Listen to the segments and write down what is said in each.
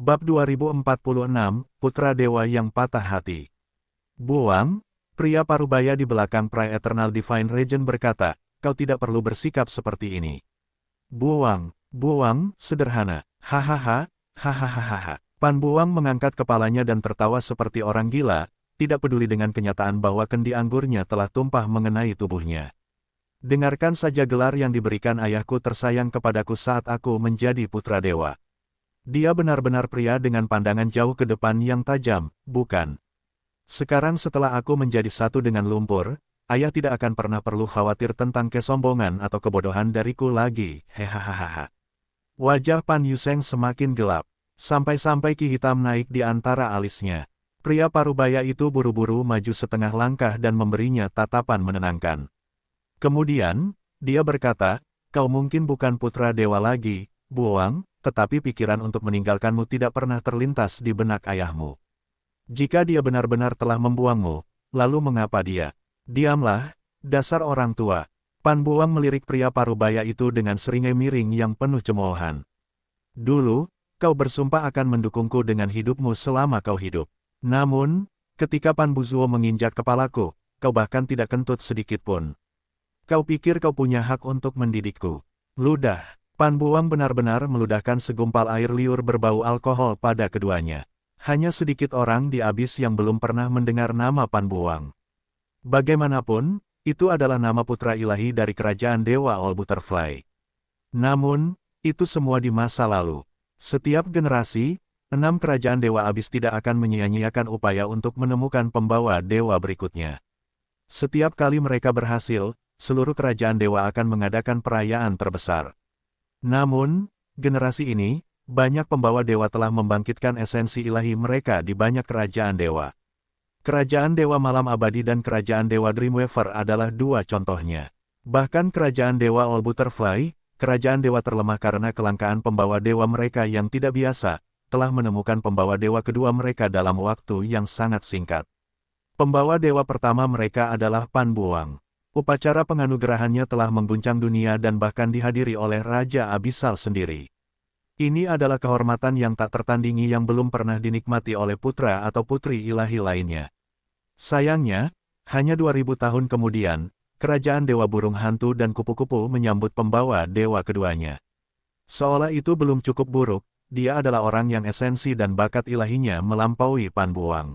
Bab 2046, Putra Dewa yang Patah Hati. Buang, pria parubaya di belakang Prai Eternal Divine Regent berkata, kau tidak perlu bersikap seperti ini. Buang, sederhana. Hahaha, hahaha. Pan Buang mengangkat kepalanya dan tertawa seperti orang gila, tidak peduli dengan kenyataan bahwa kendi anggurnya telah tumpah mengenai tubuhnya. Dengarkan saja gelar yang diberikan ayahku tersayang kepadaku saat aku menjadi putra dewa. Dia benar-benar pria dengan pandangan jauh ke depan yang tajam, bukan? Sekarang setelah aku menjadi satu dengan lumpur, ayah tidak akan pernah perlu khawatir tentang kesombongan atau kebodohan dariku lagi, hehahaha. Wajah Pan Yuseng semakin gelap, sampai-sampai ki hitam naik di antara alisnya. Pria parubaya itu buru-buru maju setengah langkah dan memberinya tatapan menenangkan. Kemudian, dia berkata, kau mungkin bukan putra dewa lagi, Buang, tetapi pikiran untuk meninggalkanmu tidak pernah terlintas di benak ayahmu. Jika dia benar-benar telah membuangmu, lalu mengapa dia? Diamlah, dasar orang tua. Pan Buang melirik pria parubaya itu dengan seringai miring yang penuh cemoohan. Dulu, kau bersumpah akan mendukungku dengan hidupmu selama kau hidup. Namun, ketika Pan Buzuo menginjak kepalaku, kau bahkan tidak kentut sedikit pun. Kau pikir kau punya hak untuk mendidikku. Ludah. Pan Buang benar-benar meludahkan segumpal air liur berbau alkohol pada keduanya. Hanya sedikit orang di abis yang belum pernah mendengar nama Pan Buang. Bagaimanapun, itu adalah nama putra ilahi dari kerajaan Dewa All Butterfly. Namun, itu semua di masa lalu. Setiap generasi, 6 kerajaan Dewa Abis tidak akan menyia-nyiakan upaya untuk menemukan pembawa dewa berikutnya. Setiap kali mereka berhasil, seluruh kerajaan dewa akan mengadakan perayaan terbesar. Namun, generasi ini, banyak pembawa dewa telah membangkitkan esensi ilahi mereka di banyak kerajaan dewa. Kerajaan Dewa Malam Abadi dan Kerajaan Dewa Dreamweaver adalah dua contohnya. Bahkan Kerajaan Dewa All Butterfly, kerajaan dewa terlemah karena kelangkaan pembawa dewa mereka yang tidak biasa, telah menemukan pembawa dewa kedua mereka dalam waktu yang sangat singkat. Pembawa dewa pertama mereka adalah Pan Buang. Upacara penganugerahannya telah mengguncang dunia dan bahkan dihadiri oleh Raja Abisal sendiri. Ini adalah kehormatan yang tak tertandingi yang belum pernah dinikmati oleh putra atau putri ilahi lainnya. Sayangnya, hanya 2000 tahun kemudian, kerajaan Dewa Burung Hantu dan Kupu-Kupu menyambut pembawa dewa keduanya. Seolah itu belum cukup buruk, dia adalah orang yang esensi dan bakat ilahinya melampaui Pan Buang.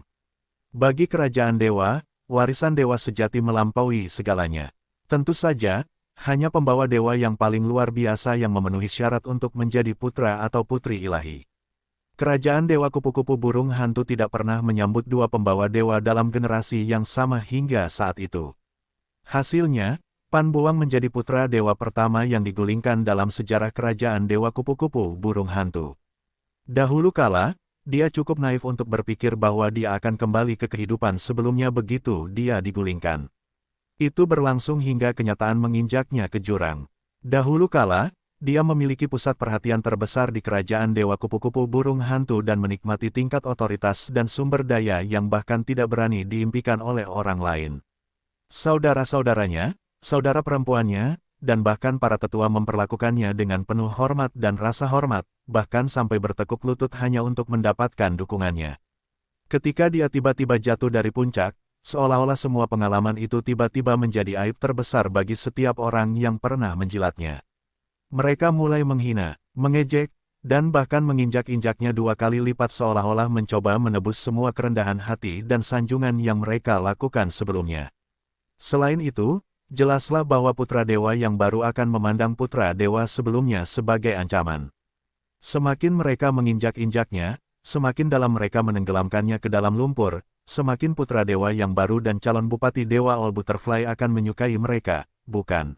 Bagi kerajaan dewa, warisan dewa sejati melampaui segalanya. Tentu saja, hanya pembawa dewa yang paling luar biasa yang memenuhi syarat untuk menjadi putra atau putri ilahi. Kerajaan Dewa Kupu-Kupu Burung Hantu tidak pernah menyambut dua pembawa dewa dalam generasi yang sama hingga saat itu. Hasilnya, Pan Buang menjadi putra dewa pertama yang digulingkan dalam sejarah kerajaan Dewa Kupu-Kupu Burung Hantu. Dahulu kala, dia cukup naif untuk berpikir bahwa dia akan kembali ke kehidupan sebelumnya begitu dia digulingkan. Itu berlangsung hingga kenyataan menginjaknya ke jurang. Dahulu kala, dia memiliki pusat perhatian terbesar di kerajaan Dewa Kupu-Kupu Burung Hantu dan menikmati tingkat otoritas dan sumber daya yang bahkan tidak berani diimpikan oleh orang lain. Saudara-saudaranya, saudara perempuannya, dan bahkan para tetua memperlakukannya dengan penuh hormat dan rasa hormat, bahkan sampai bertekuk lutut hanya untuk mendapatkan dukungannya. Ketika dia tiba-tiba jatuh dari puncak, seolah-olah semua pengalaman itu tiba-tiba menjadi aib terbesar bagi setiap orang yang pernah menjilatnya. Mereka mulai menghina, mengejek, dan bahkan menginjak-injaknya 2 kali lipat seolah-olah mencoba menebus semua kerendahan hati dan sanjungan yang mereka lakukan sebelumnya. Selain itu, jelaslah bahwa putra dewa yang baru akan memandang putra dewa sebelumnya sebagai ancaman. Semakin mereka menginjak-injaknya, semakin dalam mereka menenggelamkannya ke dalam lumpur, semakin putra dewa yang baru dan calon bupati Dewa All Butterfly akan menyukai mereka, bukan?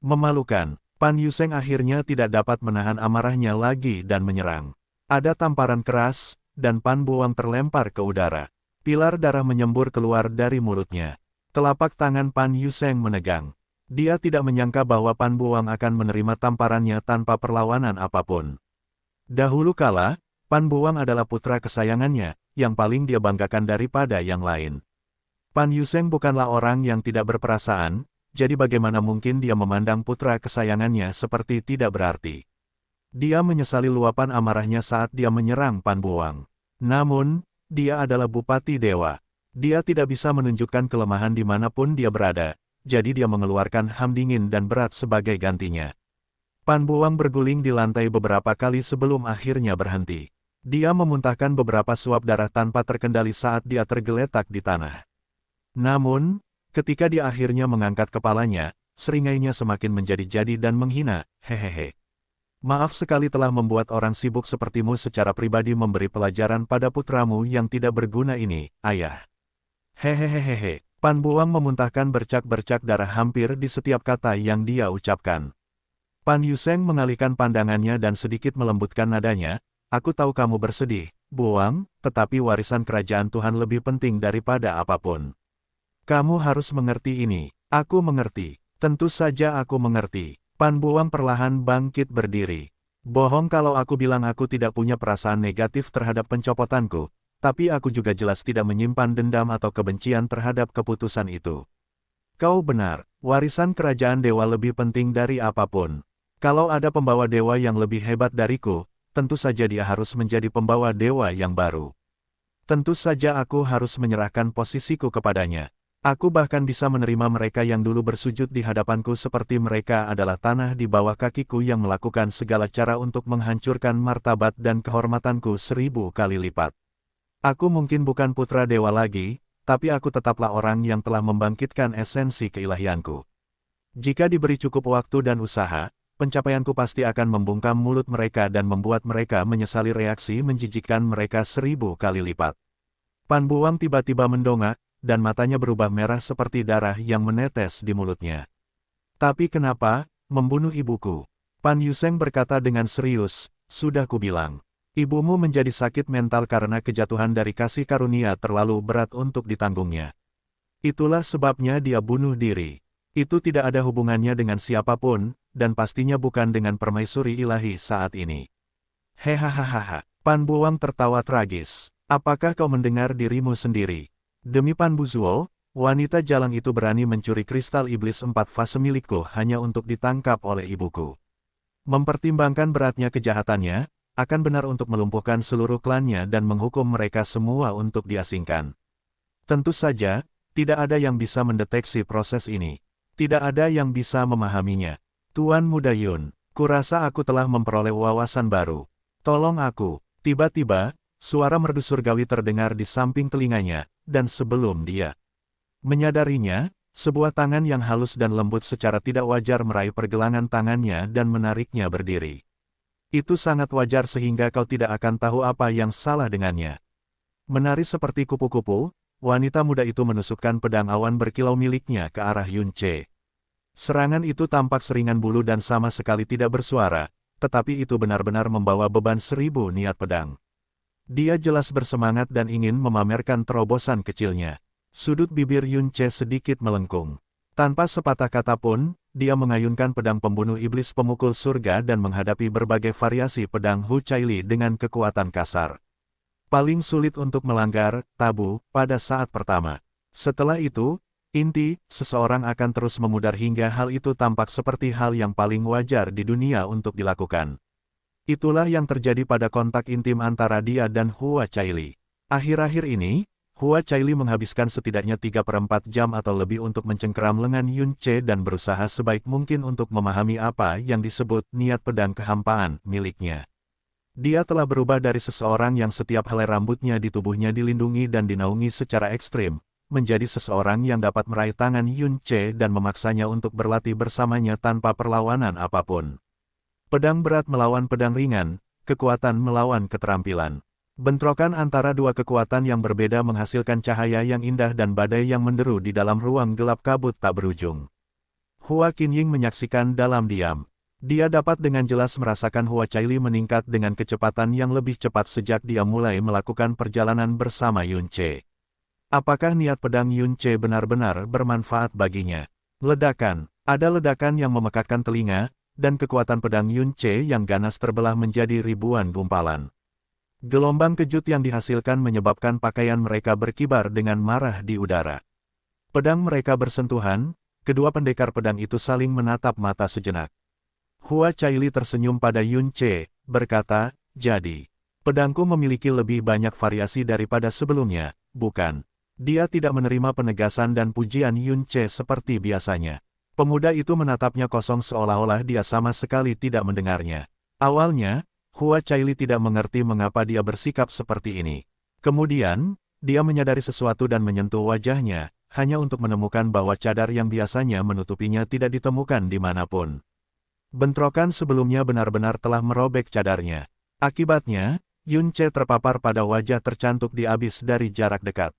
Memalukan, Pan Yuseng akhirnya tidak dapat menahan amarahnya lagi dan menyerang. Ada tamparan keras, dan Pan Buang terlempar ke udara. Pilar darah menyembur keluar dari mulutnya. Telapak tangan Pan Yuseng menegang. Dia tidak menyangka bahwa Pan Buang akan menerima tamparannya tanpa perlawanan apapun. Dahulu kala, Pan Buang adalah putra kesayangannya, yang paling dia banggakan daripada yang lain. Pan Yuseng bukanlah orang yang tidak berperasaan, jadi bagaimana mungkin dia memandang putra kesayangannya seperti tidak berarti. Dia menyesali luapan amarahnya saat dia menyerang Pan Buang. Namun, dia adalah Bupati Dewa. Dia tidak bisa menunjukkan kelemahan dimanapun dia berada, jadi dia mengeluarkan ham dingin dan berat sebagai gantinya. Pan Buang berguling di lantai beberapa kali sebelum akhirnya berhenti. Dia memuntahkan beberapa suap darah tanpa terkendali saat dia tergeletak di tanah. Namun, ketika dia akhirnya mengangkat kepalanya, seringainya semakin menjadi-jadi dan menghina, hehehe. Maaf sekali telah membuat orang sibuk sepertimu secara pribadi memberi pelajaran pada putramu yang tidak berguna ini, ayah. Hehehehehe. Pan Buang memuntahkan bercak-bercak darah hampir di setiap kata yang dia ucapkan. Pan Yuseng mengalihkan pandangannya dan sedikit melembutkan nadanya, aku tahu kamu bersedih, Buang, tetapi warisan kerajaan Tuhan lebih penting daripada apapun. Kamu harus mengerti ini. Aku mengerti. Tentu saja aku mengerti. Pan Buang perlahan bangkit berdiri. Bohong kalau aku bilang aku tidak punya perasaan negatif terhadap pencopotanku, tapi aku juga jelas tidak menyimpan dendam atau kebencian terhadap keputusan itu. Kau benar, warisan kerajaan dewa lebih penting dari apapun. Kalau ada pembawa dewa yang lebih hebat dariku, tentu saja dia harus menjadi pembawa dewa yang baru. Tentu saja aku harus menyerahkan posisiku kepadanya. Aku bahkan bisa menerima mereka yang dulu bersujud di hadapanku seperti mereka adalah tanah di bawah kakiku yang melakukan segala cara untuk menghancurkan martabat dan kehormatanku 1000 kali lipat. Aku mungkin bukan putra dewa lagi, tapi aku tetaplah orang yang telah membangkitkan esensi keilahianku. Jika diberi cukup waktu dan usaha, pencapaianku pasti akan membungkam mulut mereka dan membuat mereka menyesali reaksi menjijikkan mereka 1000 kali lipat. Pan Buang tiba-tiba mendongak, dan matanya berubah merah seperti darah yang menetes di mulutnya. Tapi kenapa, membunuh ibuku? Pan Yuseng berkata dengan serius, sudah kubilang. Ibumu menjadi sakit mental karena kejatuhan dari kasih karunia terlalu berat untuk ditanggungnya. Itulah sebabnya dia bunuh diri. Itu tidak ada hubungannya dengan siapapun, dan pastinya bukan dengan permaisuri ilahi saat ini. Hehahaha, Pan Buang tertawa tragis. Apakah kau mendengar dirimu sendiri? Demi Pan Buzuo, wanita jalang itu berani mencuri kristal iblis 4 fase milikku hanya untuk ditangkap oleh ibuku. Mempertimbangkan beratnya kejahatannya, akan benar untuk melumpuhkan seluruh klannya dan menghukum mereka semua untuk diasingkan. Tentu saja, tidak ada yang bisa mendeteksi proses ini. Tidak ada yang bisa memahaminya. Tuan Muda Yun, kurasa aku telah memperoleh wawasan baru. Tolong aku. Tiba-tiba, suara merdu surgawi terdengar di samping telinganya, dan sebelum dia menyadarinya, sebuah tangan yang halus dan lembut secara tidak wajar meraih pergelangan tangannya dan menariknya berdiri. Itu sangat wajar sehingga kau tidak akan tahu apa yang salah dengannya. Menari seperti kupu-kupu, wanita muda itu menusukkan pedang awan berkilau miliknya ke arah Yun Che. Serangan itu tampak seringan bulu dan sama sekali tidak bersuara, tetapi itu benar-benar membawa beban 1000 niat pedang. Dia jelas bersemangat dan ingin memamerkan terobosan kecilnya. Sudut bibir Yun Che sedikit melengkung. Tanpa sepatah kata pun, dia mengayunkan pedang pembunuh iblis pemukul surga dan menghadapi berbagai variasi pedang Hu Caili dengan kekuatan kasar. Paling sulit untuk melanggar tabu pada saat pertama. Setelah itu, seseorang akan terus memudar hingga hal itu tampak seperti hal yang paling wajar di dunia untuk dilakukan. Itulah yang terjadi pada kontak intim antara dia dan Hua Caili. Akhir-akhir ini, Hua Caili menghabiskan setidaknya 3/4 jam atau lebih untuk mencengkeram lengan Yun Che dan berusaha sebaik mungkin untuk memahami apa yang disebut niat pedang kehampaan miliknya. Dia telah berubah dari seseorang yang setiap helai rambutnya di tubuhnya dilindungi dan dinaungi secara ekstrim, menjadi seseorang yang dapat meraih tangan Yun Che dan memaksanya untuk berlatih bersamanya tanpa perlawanan apapun. Pedang berat melawan pedang ringan, kekuatan melawan keterampilan. Bentrokan antara dua kekuatan yang berbeda menghasilkan cahaya yang indah dan badai yang menderu di dalam ruang gelap kabut tak berujung. Hua Qinying menyaksikan dalam diam. Dia dapat dengan jelas merasakan Hua Caili meningkat dengan kecepatan yang lebih cepat sejak dia mulai melakukan perjalanan bersama Yun Che. Apakah niat pedang Yun Che benar-benar bermanfaat baginya? Ledakan. Ada ledakan yang memekakkan telinga, dan kekuatan pedang Yun Che yang ganas terbelah menjadi ribuan gumpalan. Gelombang kejut yang dihasilkan menyebabkan pakaian mereka berkibar dengan marah di udara. Pedang mereka bersentuhan, kedua pendekar pedang itu saling menatap mata sejenak. Hua Caili tersenyum pada Yun Ce, berkata, jadi, pedangku memiliki lebih banyak variasi daripada sebelumnya, bukan? Dia tidak menerima penegasan dan pujian Yun Ce seperti biasanya. Pemuda itu menatapnya kosong seolah-olah dia sama sekali tidak mendengarnya. Awalnya, Hua Caili tidak mengerti mengapa dia bersikap seperti ini. Kemudian, dia menyadari sesuatu dan menyentuh wajahnya, hanya untuk menemukan bahwa cadar yang biasanya menutupinya tidak ditemukan dimanapun. Bentrokan sebelumnya benar-benar telah merobek cadarnya. Akibatnya, Yun Ce terpapar pada wajah tercantuk di abis dari jarak dekat.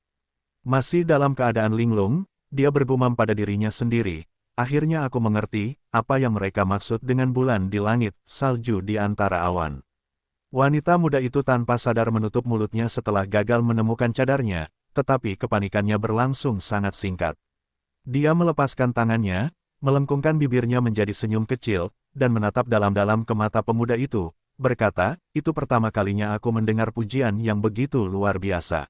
Masih dalam keadaan linglung, dia bergumam pada dirinya sendiri. Akhirnya aku mengerti, apa yang mereka maksud dengan bulan di langit, salju di antara awan. Wanita muda itu tanpa sadar menutup mulutnya setelah gagal menemukan cadarnya, tetapi kepanikannya berlangsung sangat singkat. Dia melepaskan tangannya, melengkungkan bibirnya menjadi senyum kecil, dan menatap dalam-dalam ke mata pemuda itu, berkata, itu pertama kalinya aku mendengar pujian yang begitu luar biasa.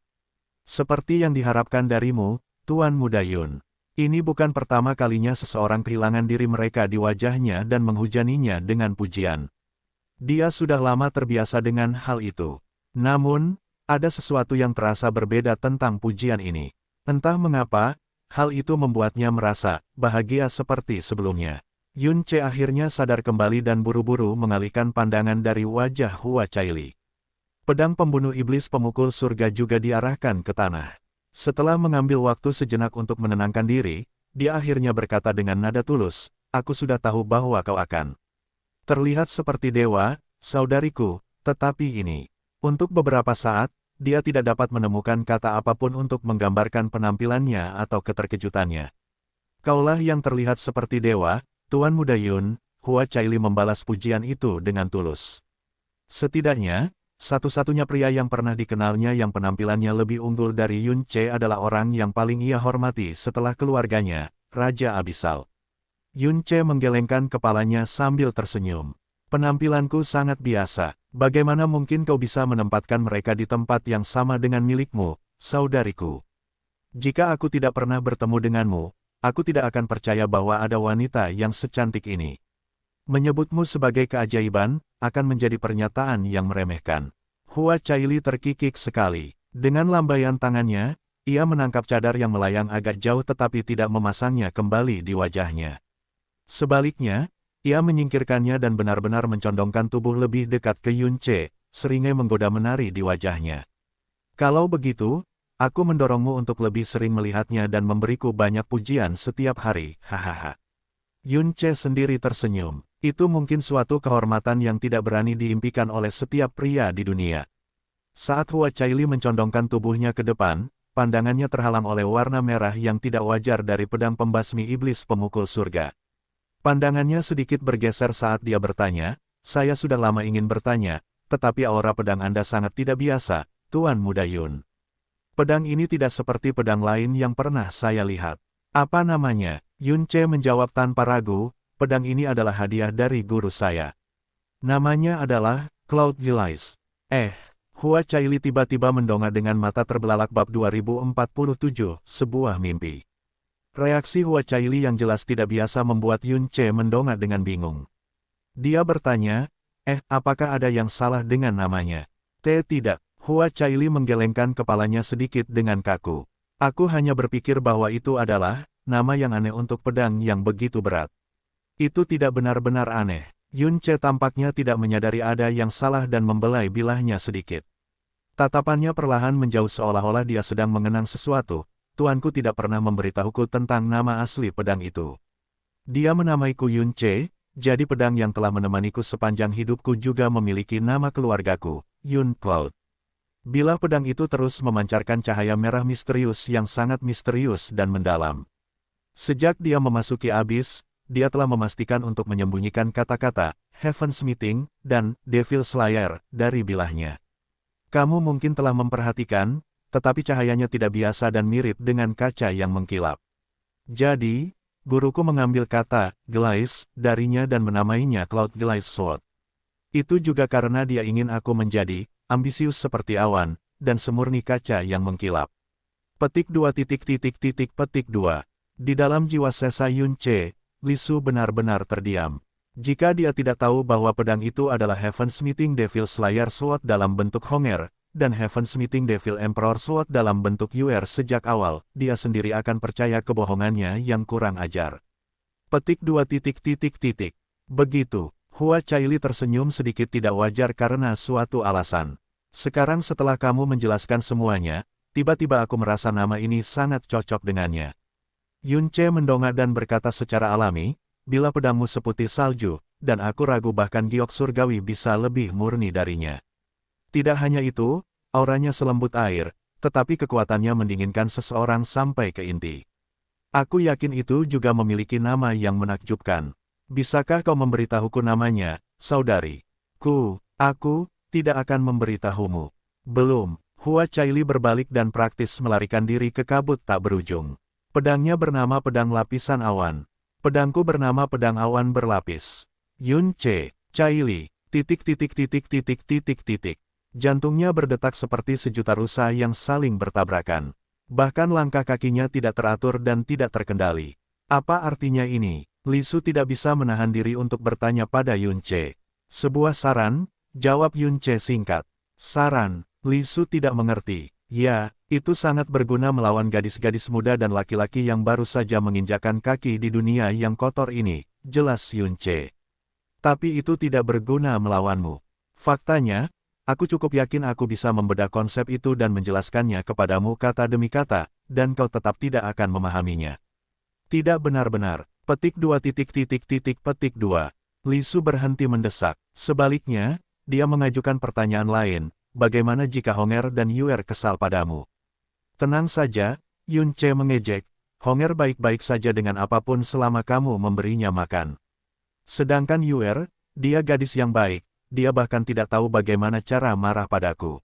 Seperti yang diharapkan darimu, Tuan Muda Yun. Ini bukan pertama kalinya seseorang kehilangan diri mereka di wajahnya dan menghujaninya dengan pujian. Dia sudah lama terbiasa dengan hal itu. Namun, ada sesuatu yang terasa berbeda tentang pujian ini. Entah mengapa, hal itu membuatnya merasa bahagia seperti sebelumnya. Yun Ce akhirnya sadar kembali dan buru-buru mengalihkan pandangan dari wajah Hua Caili. Pedang pembunuh iblis pemukul surga juga diarahkan ke tanah. Setelah mengambil waktu sejenak untuk menenangkan diri, dia akhirnya berkata dengan nada tulus, aku sudah tahu bahwa kau akan terlihat seperti dewa, saudariku, tetapi ini. Untuk beberapa saat, dia tidak dapat menemukan kata apapun untuk menggambarkan penampilannya atau keterkejutannya. Kaulah yang terlihat seperti dewa, Tuan Muda Yun, Hua Caili membalas pujian itu dengan tulus. Setidaknya, satu-satunya pria yang pernah dikenalnya yang penampilannya lebih unggul dari Yun Ce adalah orang yang paling ia hormati setelah keluarganya, Raja Abisal. Yun Ce menggelengkan kepalanya sambil tersenyum. Penampilanku sangat biasa, bagaimana mungkin kau bisa menempatkan mereka di tempat yang sama dengan milikmu, saudariku? Jika aku tidak pernah bertemu denganmu, aku tidak akan percaya bahwa ada wanita yang secantik ini. Menyebutmu sebagai keajaiban, akan menjadi pernyataan yang meremehkan. Hua Caili terkikik sekali. Dengan lambaian tangannya, ia menangkap cadar yang melayang agak jauh tetapi tidak memasangnya kembali di wajahnya. Sebaliknya, ia menyingkirkannya dan benar-benar mencondongkan tubuh lebih dekat ke Yun Ce, seringai menggoda menari di wajahnya. Kalau begitu, aku mendorongmu untuk lebih sering melihatnya dan memberiku banyak pujian setiap hari, hahaha. Yun Ce sendiri tersenyum. Itu mungkin suatu kehormatan yang tidak berani diimpikan oleh setiap pria di dunia. Saat Hua Caili mencondongkan tubuhnya ke depan, pandangannya terhalang oleh warna merah yang tidak wajar dari pedang pembasmi iblis pemukul surga. Pandangannya sedikit bergeser saat dia bertanya, saya sudah lama ingin bertanya, tetapi aura pedang Anda sangat tidak biasa, Tuan Muda Yun. Pedang ini tidak seperti pedang lain yang pernah saya lihat. Apa namanya? Yun Ce menjawab tanpa ragu, pedang ini adalah hadiah dari guru saya. Namanya adalah Cloud Gilais. Hua Caili tiba-tiba mendongak dengan mata terbelalak bab 2047, sebuah mimpi. Reaksi Hua Caili yang jelas tidak biasa membuat Yun Ce mendongak dengan bingung. Dia bertanya, apakah ada yang salah dengan namanya? Tidak. Hua Caili menggelengkan kepalanya sedikit dengan kaku. Aku hanya berpikir bahwa itu adalah nama yang aneh untuk pedang yang begitu berat. Itu tidak benar-benar aneh. Yun Ce tampaknya tidak menyadari ada yang salah dan membelai bilahnya sedikit. Tatapannya perlahan menjauh seolah-olah dia sedang mengenang sesuatu. Tuanku tidak pernah memberitahuku tentang nama asli pedang itu. Dia menamaiku Yun Ce, jadi pedang yang telah menemaniku sepanjang hidupku juga memiliki nama keluargaku, Yun Cloud. Bilah pedang itu terus memancarkan cahaya merah misterius yang sangat misterius dan mendalam. Sejak dia memasuki abis, dia telah memastikan untuk menyembunyikan kata-kata Heaven's Meeting dan Devil Slayer dari bilahnya. Kamu mungkin telah memperhatikan, tetapi cahayanya tidak biasa dan mirip dengan kaca yang mengkilap. Jadi, guruku mengambil kata Gilais darinya dan menamainya Cloud Gilais Sword. Itu juga karena dia ingin aku menjadi ambisius seperti awan dan semurni kaca yang mengkilap. Petik 2. Di dalam jiwa Sesa Yun Ce, Li Su benar-benar terdiam. Jika dia tidak tahu bahwa pedang itu adalah Heaven's Meeting Devil Slayer Sword dalam bentuk Honger, dan Heaven's Meeting Devil Emperor Sword dalam bentuk Yuer sejak awal, dia sendiri akan percaya kebohongannya yang kurang ajar. Petik 2. Begitu, Hua Caili tersenyum sedikit tidak wajar karena suatu alasan. Sekarang setelah kamu menjelaskan semuanya, tiba-tiba aku merasa nama ini sangat cocok dengannya. Yunce mendongak dan berkata secara alami, bila pedangmu seputih salju, dan aku ragu bahkan giok surgawi bisa lebih murni darinya. Tidak hanya itu, auranya selembut air, tetapi kekuatannya mendinginkan seseorang sampai ke inti. Aku yakin itu juga memiliki nama yang menakjubkan. Bisakah kau memberitahuku namanya, saudari? Aku tidak akan memberitahumu. Belum. Hua Caili berbalik dan praktis melarikan diri ke kabut tak berujung. Pedangnya bernama pedang lapisan awan. Pedangku bernama pedang awan berlapis. Yunce, Caili, Jantungnya berdetak seperti sejuta rusa yang saling bertabrakan. Bahkan langkah kakinya tidak teratur dan tidak terkendali. Apa artinya ini? Li Su tidak bisa menahan diri untuk bertanya pada Yunce. Sebuah saran, jawab Yunce singkat. Saran, Li Su tidak mengerti. Ya, itu sangat berguna melawan gadis-gadis muda dan laki-laki yang baru saja menginjakan kaki di dunia yang kotor ini, jelas Yunce. Tapi itu tidak berguna melawanmu. Faktanya, aku cukup yakin aku bisa membedah konsep itu dan menjelaskannya kepadamu kata demi kata, dan kau tetap tidak akan memahaminya. Tidak benar-benar. Petik 2. Li Su berhenti mendesak. Sebaliknya, dia mengajukan pertanyaan lain, bagaimana jika Honger dan Yuer kesal padamu? Tenang saja, Yunce mengejek, Honger baik-baik saja dengan apapun selama kamu memberinya makan. Sedangkan Yuer, dia gadis yang baik, dia bahkan tidak tahu bagaimana cara marah padaku.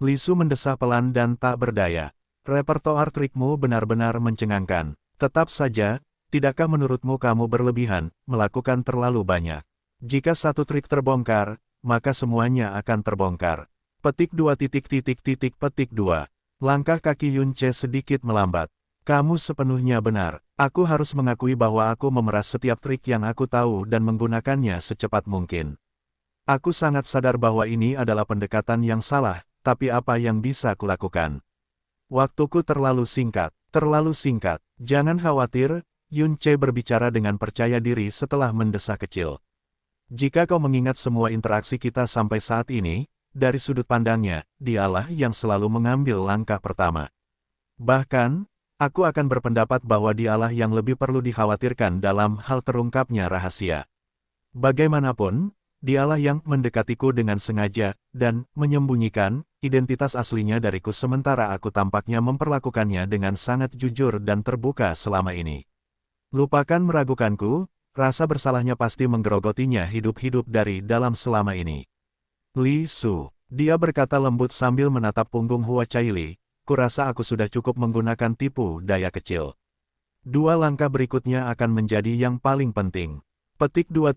Li Su mendesah pelan dan tak berdaya. Repertoar trikmu benar-benar mencengangkan. Tetap saja, tidakkah menurutmu kamu berlebihan, melakukan terlalu banyak? Jika satu trik terbongkar, maka semuanya akan terbongkar. Petik 2. Langkah kaki Yunce sedikit melambat. Kamu sepenuhnya benar. Aku harus mengakui bahwa aku memeras setiap trik yang aku tahu dan menggunakannya secepat mungkin. Aku sangat sadar bahwa ini adalah pendekatan yang salah, tapi apa yang bisa kulakukan? Waktuku terlalu singkat. Terlalu singkat. Jangan khawatir, Yunce berbicara dengan percaya diri setelah mendesah kecil. Jika kau mengingat semua interaksi kita sampai saat ini, dari sudut pandangnya, dialah yang selalu mengambil langkah pertama. Bahkan, aku akan berpendapat bahwa dialah yang lebih perlu dikhawatirkan dalam hal terungkapnya rahasia. Bagaimanapun, dialah yang mendekatiku dengan sengaja, dan menyembunyikan identitas aslinya dariku sementara aku tampaknya memperlakukannya dengan sangat jujur dan terbuka selama ini. Lupakan meragukanku, rasa bersalahnya pasti menggerogotinya hidup-hidup dari dalam selama ini. Li Su, dia berkata lembut sambil menatap punggung Hua Caili, kurasa aku sudah cukup menggunakan tipu daya kecil. Dua langkah berikutnya akan menjadi yang paling penting. Petik 2.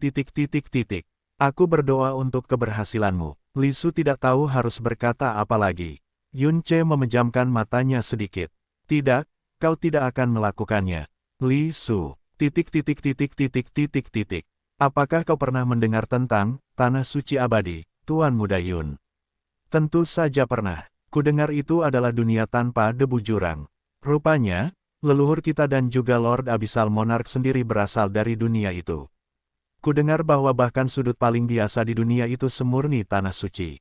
Aku berdoa untuk keberhasilanmu. Li Su tidak tahu harus berkata apa lagi. Yunce memejamkan matanya sedikit. Tidak, kau tidak akan melakukannya. Li Su, Apakah kau pernah mendengar tentang Tanah Suci Abadi, Tuan Muda Yun? Tentu saja pernah. Kudengar itu adalah dunia tanpa debu jurang. Rupanya, leluhur kita dan juga Lord Abyssal Monarch sendiri berasal dari dunia itu. Kudengar bahwa bahkan sudut paling biasa di dunia itu semurni tanah suci.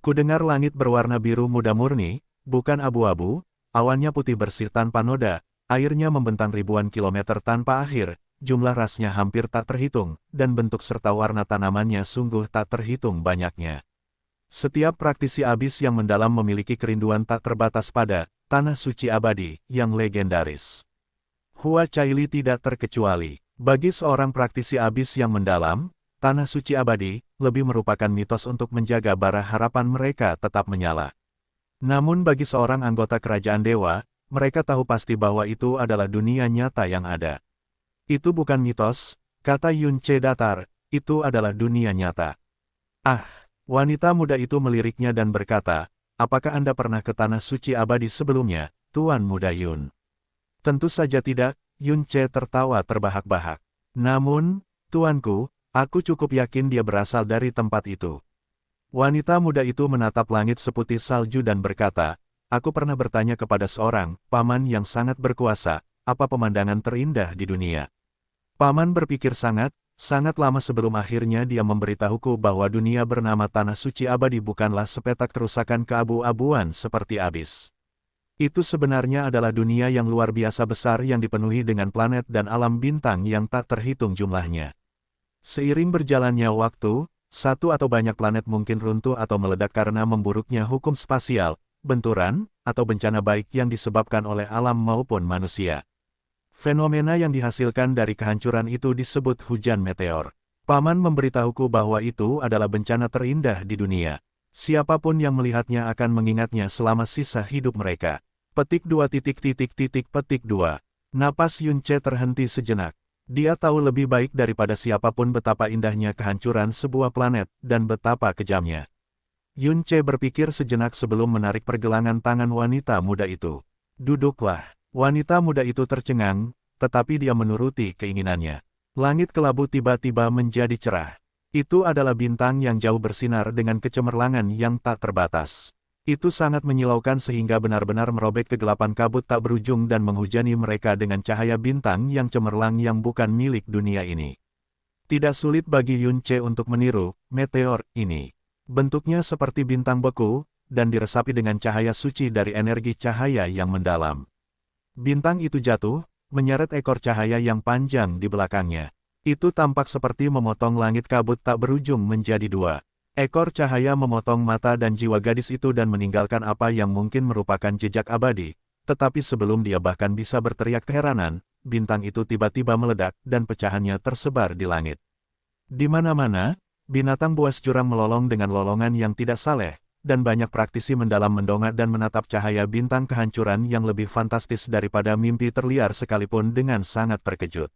Kudengar langit berwarna biru muda murni, bukan abu-abu, awannya putih bersih tanpa noda, airnya membentang ribuan kilometer tanpa akhir, jumlah rasnya hampir tak terhitung, dan bentuk serta warna tanamannya sungguh tak terhitung banyaknya. Setiap praktisi abis yang mendalam memiliki kerinduan tak terbatas pada Tanah Suci Abadi yang legendaris. Hua Caili tidak terkecuali. Bagi seorang praktisi abis yang mendalam, Tanah Suci Abadi lebih merupakan mitos untuk menjaga bara harapan mereka tetap menyala. Namun bagi seorang anggota kerajaan dewa, mereka tahu pasti bahwa itu adalah dunia nyata yang ada. Itu bukan mitos, kata Yunce datar, itu adalah dunia nyata. Ah, wanita muda itu meliriknya dan berkata, apakah Anda pernah ke Tanah Suci Abadi sebelumnya, Tuan Muda Yun? Tentu saja tidak, Yunce tertawa terbahak-bahak. Namun, tuanku, Aku cukup yakin dia berasal dari tempat itu. Wanita muda itu menatap langit seputih salju dan berkata, aku pernah bertanya kepada seorang paman yang sangat berkuasa, apa pemandangan terindah di dunia. Paman berpikir sangat lama sebelum akhirnya dia memberitahuku bahwa dunia bernama Tanah Suci Abadi bukanlah sepetak kerusakan keabu-abuan seperti Abyss. Itu sebenarnya adalah dunia yang luar biasa besar yang dipenuhi dengan planet dan alam bintang yang tak terhitung jumlahnya. Seiring berjalannya waktu, satu atau banyak planet mungkin runtuh atau meledak karena memburuknya hukum spasial, benturan, atau bencana baik yang disebabkan oleh alam maupun manusia. Fenomena yang dihasilkan dari kehancuran itu disebut hujan meteor. Paman memberitahuku bahwa itu adalah bencana terindah di dunia. Siapapun yang melihatnya akan mengingatnya selama sisa hidup mereka. Petik 2. Petik 2. Napas Yunce terhenti sejenak. Dia tahu lebih baik daripada siapapun betapa indahnya kehancuran sebuah planet, dan betapa kejamnya. Yunce berpikir sejenak sebelum menarik pergelangan tangan wanita muda itu. Duduklah. Wanita muda itu tercengang, tetapi dia menuruti keinginannya. Langit kelabu tiba-tiba menjadi cerah. Itu adalah bintang yang jauh bersinar dengan kecemerlangan yang tak terbatas. Itu sangat menyilaukan sehingga benar-benar merobek kegelapan kabut tak berujung dan menghujani mereka dengan cahaya bintang yang cemerlang yang bukan milik dunia ini. Tidak sulit bagi Yunce untuk meniru meteor ini. Bentuknya seperti bintang beku, dan diresapi dengan cahaya suci dari energi cahaya yang mendalam. Bintang itu jatuh, menyeret ekor cahaya yang panjang di belakangnya. Itu tampak seperti memotong langit kabut tak berujung menjadi dua. Ekor cahaya memotong mata dan jiwa gadis itu dan meninggalkan apa yang mungkin merupakan jejak abadi. Tetapi sebelum dia bahkan bisa berteriak keheranan, bintang itu tiba-tiba meledak dan pecahannya tersebar di langit. Di mana-mana, binatang buas jurang melolong dengan lolongan yang tidak saleh, dan banyak praktisi mendalam mendongak dan menatap cahaya bintang kehancuran yang lebih fantastis daripada mimpi terliar sekalipun dengan sangat terkejut.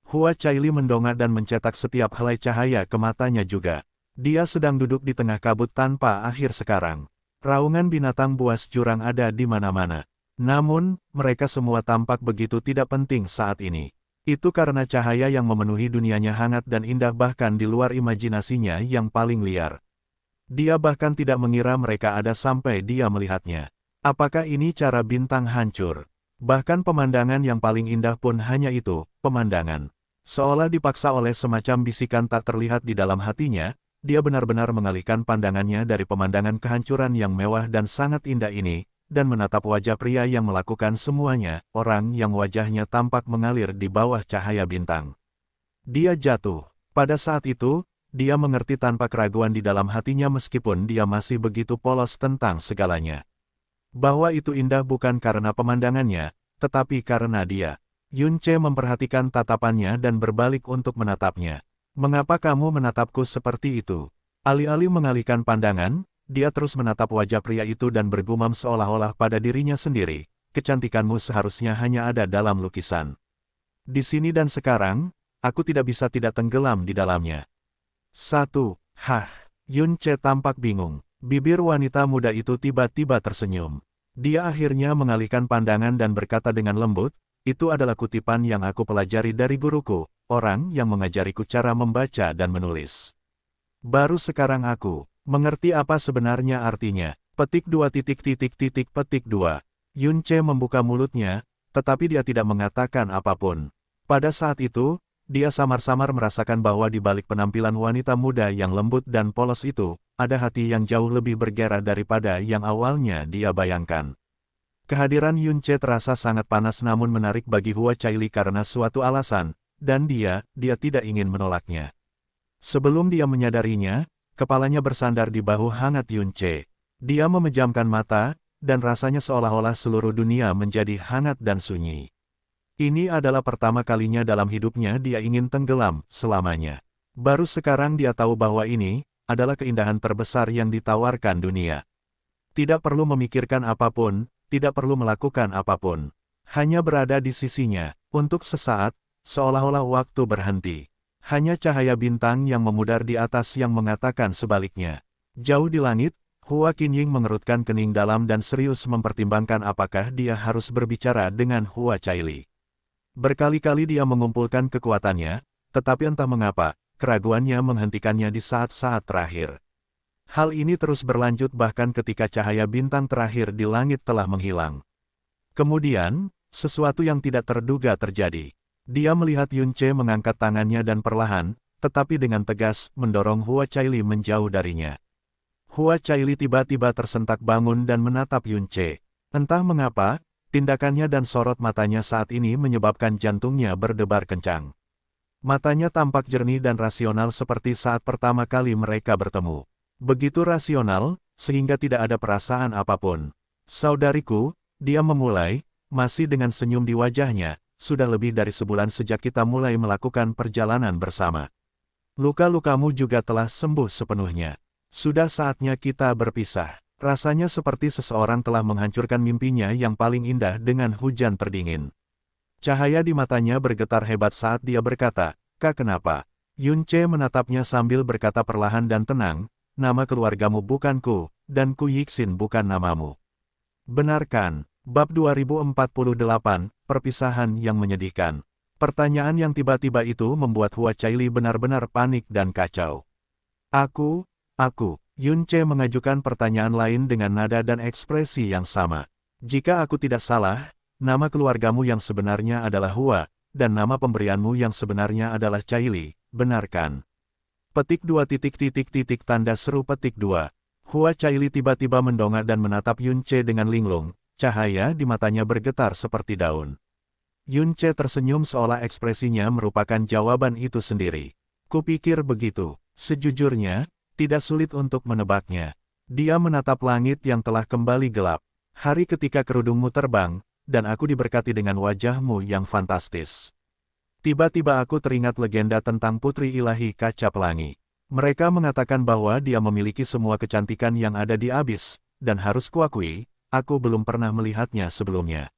Hua Caili mendongak dan mencetak setiap helai cahaya ke matanya juga. Dia sedang duduk di tengah kabut tanpa akhir sekarang. Raungan binatang buas jurang ada di mana-mana. Namun, mereka semua tampak begitu tidak penting saat ini. Itu karena cahaya yang memenuhi dunianya hangat dan indah bahkan di luar imajinasinya yang paling liar. Dia bahkan tidak mengira mereka ada sampai dia melihatnya. Apakah ini cara bintang hancur? Bahkan pemandangan yang paling indah pun hanya itu, pemandangan. Seolah dipaksa oleh semacam bisikan tak terlihat di dalam hatinya, dia benar-benar mengalihkan pandangannya dari pemandangan kehancuran yang mewah dan sangat indah ini, dan menatap wajah pria yang melakukan semuanya, orang yang wajahnya tampak mengalir di bawah cahaya bintang. Dia jatuh. Pada saat itu, dia mengerti tanpa keraguan di dalam hatinya meskipun dia masih begitu polos tentang segalanya. Bahwa itu indah bukan karena pemandangannya, tetapi karena dia. Yunce memperhatikan tatapannya dan berbalik untuk menatapnya. Mengapa kamu menatapku seperti itu? Alih-alih mengalihkan pandangan, dia terus menatap wajah pria itu dan bergumam seolah-olah pada dirinya sendiri, kecantikanmu seharusnya hanya ada dalam lukisan. Di sini dan sekarang, aku tidak bisa tidak tenggelam di dalamnya. Yunce tampak bingung. Bibir wanita muda itu tiba-tiba tersenyum. Dia akhirnya mengalihkan pandangan dan berkata dengan lembut, itu adalah kutipan yang aku pelajari dari guruku, orang yang mengajariku cara membaca dan menulis. Baru sekarang aku mengerti apa sebenarnya artinya. Petik 2. Petik 2. Yunce membuka mulutnya, tetapi dia tidak mengatakan apapun. Pada saat itu, dia samar-samar merasakan bahwa di balik penampilan wanita muda yang lembut dan polos itu, ada hati yang jauh lebih bergairah daripada yang awalnya dia bayangkan. Kehadiran Yunce terasa sangat panas namun menarik bagi Hua Caili karena suatu alasan, dan dia tidak ingin menolaknya. Sebelum dia menyadarinya, kepalanya bersandar di bahu hangat Yunce. Dia memejamkan mata, dan rasanya seolah-olah seluruh dunia menjadi hangat dan sunyi. Ini adalah pertama kalinya dalam hidupnya dia ingin tenggelam selamanya. Baru sekarang dia tahu bahwa ini adalah keindahan terbesar yang ditawarkan dunia. Tidak perlu memikirkan apapun, tidak perlu melakukan apapun. Hanya berada di sisinya, untuk sesaat, seolah-olah waktu berhenti. Hanya cahaya bintang yang memudar di atas yang mengatakan sebaliknya. Jauh di langit, Hua Qinying mengerutkan kening dalam dan serius mempertimbangkan apakah dia harus berbicara dengan Hua Caili. Berkali-kali dia mengumpulkan kekuatannya, tetapi entah mengapa, keraguannya menghentikannya di saat-saat terakhir. Hal ini terus berlanjut bahkan ketika cahaya bintang terakhir di langit telah menghilang. Kemudian, sesuatu yang tidak terduga terjadi. Dia melihat Yun Ce mengangkat tangannya dan perlahan, tetapi dengan tegas, mendorong Hua Caili menjauh darinya. Hua Caili tiba-tiba tersentak bangun dan menatap Yun Ce. Entah mengapa, tindakannya dan sorot matanya saat ini menyebabkan jantungnya berdebar kencang. Matanya tampak jernih dan rasional seperti saat pertama kali mereka bertemu. Begitu rasional, sehingga tidak ada perasaan apapun. Saudariku, dia memulai, masih dengan senyum di wajahnya, sudah lebih dari sebulan sejak kita mulai melakukan perjalanan bersama. Luka-lukamu juga telah sembuh sepenuhnya. Sudah saatnya kita berpisah. Rasanya seperti seseorang telah menghancurkan mimpinya yang paling indah dengan hujan terdingin. Cahaya di matanya bergetar hebat saat dia berkata, "Kak, kenapa?" Yun Ce menatapnya sambil berkata perlahan dan tenang, "Nama keluargamu bukan Ku, dan Ku Yixin bukan namamu." Benarkan? Bab 2048, Perpisahan yang Menyedihkan. Pertanyaan yang tiba-tiba itu membuat Hua Caili benar-benar panik dan kacau. Aku, Yun Ce mengajukan pertanyaan lain dengan nada dan ekspresi yang sama. Jika aku tidak salah, nama keluargamu yang sebenarnya adalah Hua, dan nama pemberianmu yang sebenarnya adalah Caili, benarkan? Petik 2 tanda seru petik 2. Hua Caili tiba-tiba mendongak dan menatap Yun Ce dengan linglung, cahaya di matanya bergetar seperti daun. Yun Ce tersenyum seolah ekspresinya merupakan jawaban itu sendiri. Kupikir begitu. Sejujurnya, tidak sulit untuk menebaknya. Dia menatap langit yang telah kembali gelap. Hari ketika kerudungmu terbang, dan aku diberkati dengan wajahmu yang fantastis. Tiba-tiba aku teringat legenda tentang Putri Ilahi Kaca Pelangi. Mereka mengatakan bahwa dia memiliki semua kecantikan yang ada di abis, dan harus kuakui, aku belum pernah melihatnya sebelumnya.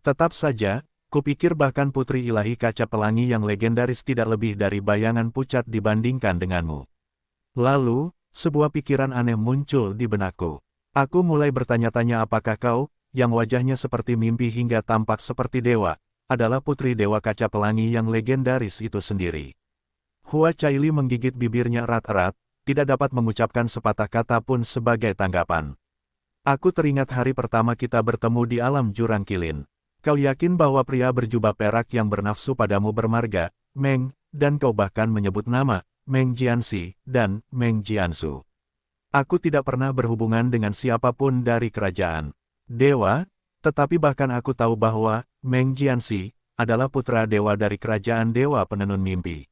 Tetap saja, kupikir bahkan Putri Ilahi Kaca Pelangi yang legendaris tidak lebih dari bayangan pucat dibandingkan denganmu. Lalu, sebuah pikiran aneh muncul di benakku. Aku mulai bertanya-tanya apakah kau, yang wajahnya seperti mimpi hingga tampak seperti dewa, adalah Putri Dewa Kaca Pelangi yang legendaris itu sendiri. Hua Caili menggigit bibirnya erat-erat, tidak dapat mengucapkan sepatah kata pun sebagai tanggapan. Aku teringat hari pertama kita bertemu di alam jurang kilin. Kau yakin bahwa pria berjubah perak yang bernafsu padamu bermarga, Meng, dan kau bahkan menyebut nama, Meng Jianxi, dan Meng Jiansu. Aku tidak pernah berhubungan dengan siapapun dari kerajaan dewa, tetapi bahkan aku tahu bahwa Meng Jianxi adalah putra dewa dari kerajaan dewa penenun mimpi.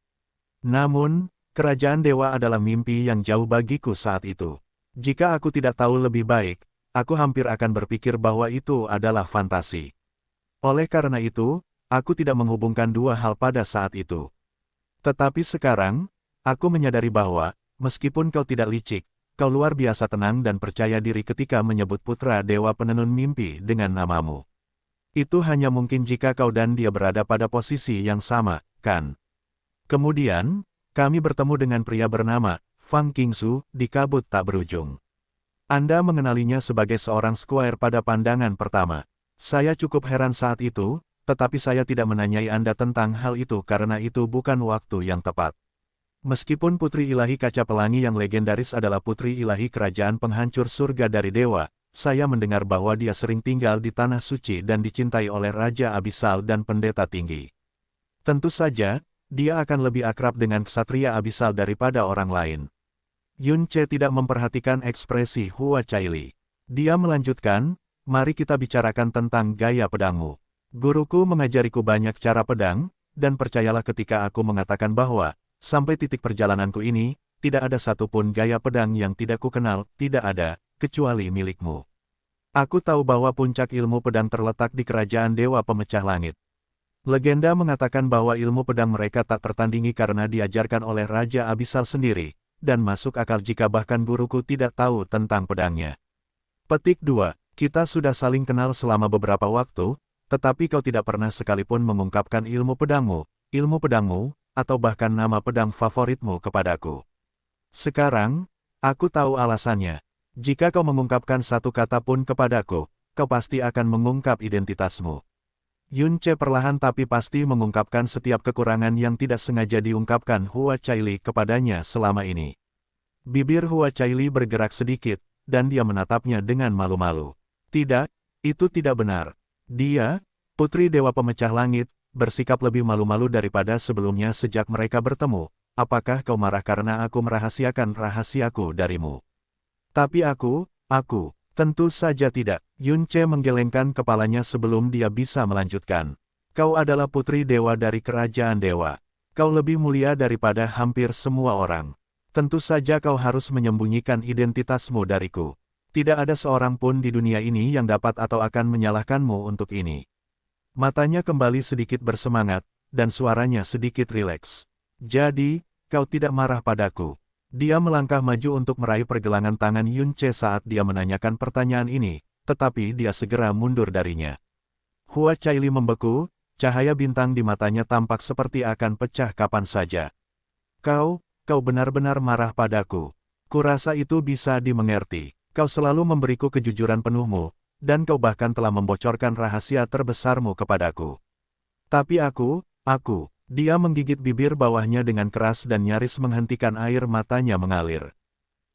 Namun, kerajaan dewa adalah mimpi yang jauh bagiku saat itu. Jika aku tidak tahu lebih baik, aku hampir akan berpikir bahwa itu adalah fantasi. Oleh karena itu, aku tidak menghubungkan dua hal pada saat itu. Tetapi sekarang, aku menyadari bahwa, meskipun kau tidak licik, kau luar biasa tenang dan percaya diri ketika menyebut putra dewa penenun mimpi dengan namamu. Itu hanya mungkin jika kau dan dia berada pada posisi yang sama, kan? Kemudian, kami bertemu dengan pria bernama Fang Qingsu di kabut tak berujung. Anda mengenalinya sebagai seorang squire pada pandangan pertama. Saya cukup heran saat itu, tetapi saya tidak menanyai Anda tentang hal itu karena itu bukan waktu yang tepat. Meskipun Putri Ilahi Kaca Pelangi yang legendaris adalah Putri Ilahi Kerajaan Penghancur Surga dari Dewa, saya mendengar bahwa dia sering tinggal di Tanah Suci dan dicintai oleh Raja Abisal dan Pendeta Tinggi. Tentu saja, dia akan lebih akrab dengan Ksatria Abisal daripada orang lain. Yun Ce tidak memperhatikan ekspresi Hua Caili. Dia melanjutkan, "Mari kita bicarakan tentang gaya pedangmu. Guruku mengajariku banyak cara pedang, dan percayalah ketika aku mengatakan bahwa, sampai titik perjalananku ini, tidak ada satupun gaya pedang yang tidak kukenal, tidak ada, kecuali milikmu. Aku tahu bahwa puncak ilmu pedang terletak di kerajaan Dewa Pemecah Langit. Legenda mengatakan bahwa ilmu pedang mereka tak tertandingi karena diajarkan oleh Raja Abisal sendiri, dan masuk akal jika bahkan guruku tidak tahu tentang pedangnya." Petik 2. Kita sudah saling kenal selama beberapa waktu, tetapi kau tidak pernah sekalipun mengungkapkan ilmu pedangmu, atau bahkan nama pedang favoritmu kepadaku. Sekarang, aku tahu alasannya. Jika kau mengungkapkan satu kata pun kepadaku, kau pasti akan mengungkap identitasmu. Yun Che perlahan tapi pasti mengungkapkan setiap kekurangan yang tidak sengaja diungkapkan Hua Caili kepadanya selama ini. Bibir Hua Caili bergerak sedikit, dan dia menatapnya dengan malu-malu. Tidak, itu tidak benar. Dia, Putri Dewa Pemecah Langit, bersikap lebih malu-malu daripada sebelumnya sejak mereka bertemu. Apakah kau marah karena aku merahasiakan rahasiaku darimu? Tapi aku, tentu saja tidak. Yun Che menggelengkan kepalanya sebelum dia bisa melanjutkan. Kau adalah putri dewa dari kerajaan dewa. Kau lebih mulia daripada hampir semua orang. Tentu saja kau harus menyembunyikan identitasmu dariku. Tidak ada seorang pun di dunia ini yang dapat atau akan menyalahkanmu untuk ini. Matanya kembali sedikit bersemangat, dan suaranya sedikit rileks. Jadi, kau tidak marah padaku. Dia melangkah maju untuk meraih pergelangan tangan Yun Che saat dia menanyakan pertanyaan ini, tetapi dia segera mundur darinya. Hua Caili membeku, cahaya bintang di matanya tampak seperti akan pecah kapan saja. Kau benar-benar marah padaku. Kurasa itu bisa dimengerti. Kau selalu memberiku kejujuran penuhmu, dan kau bahkan telah membocorkan rahasia terbesarmu kepadaku. Tapi dia menggigit bibir bawahnya dengan keras dan nyaris menghentikan air matanya mengalir.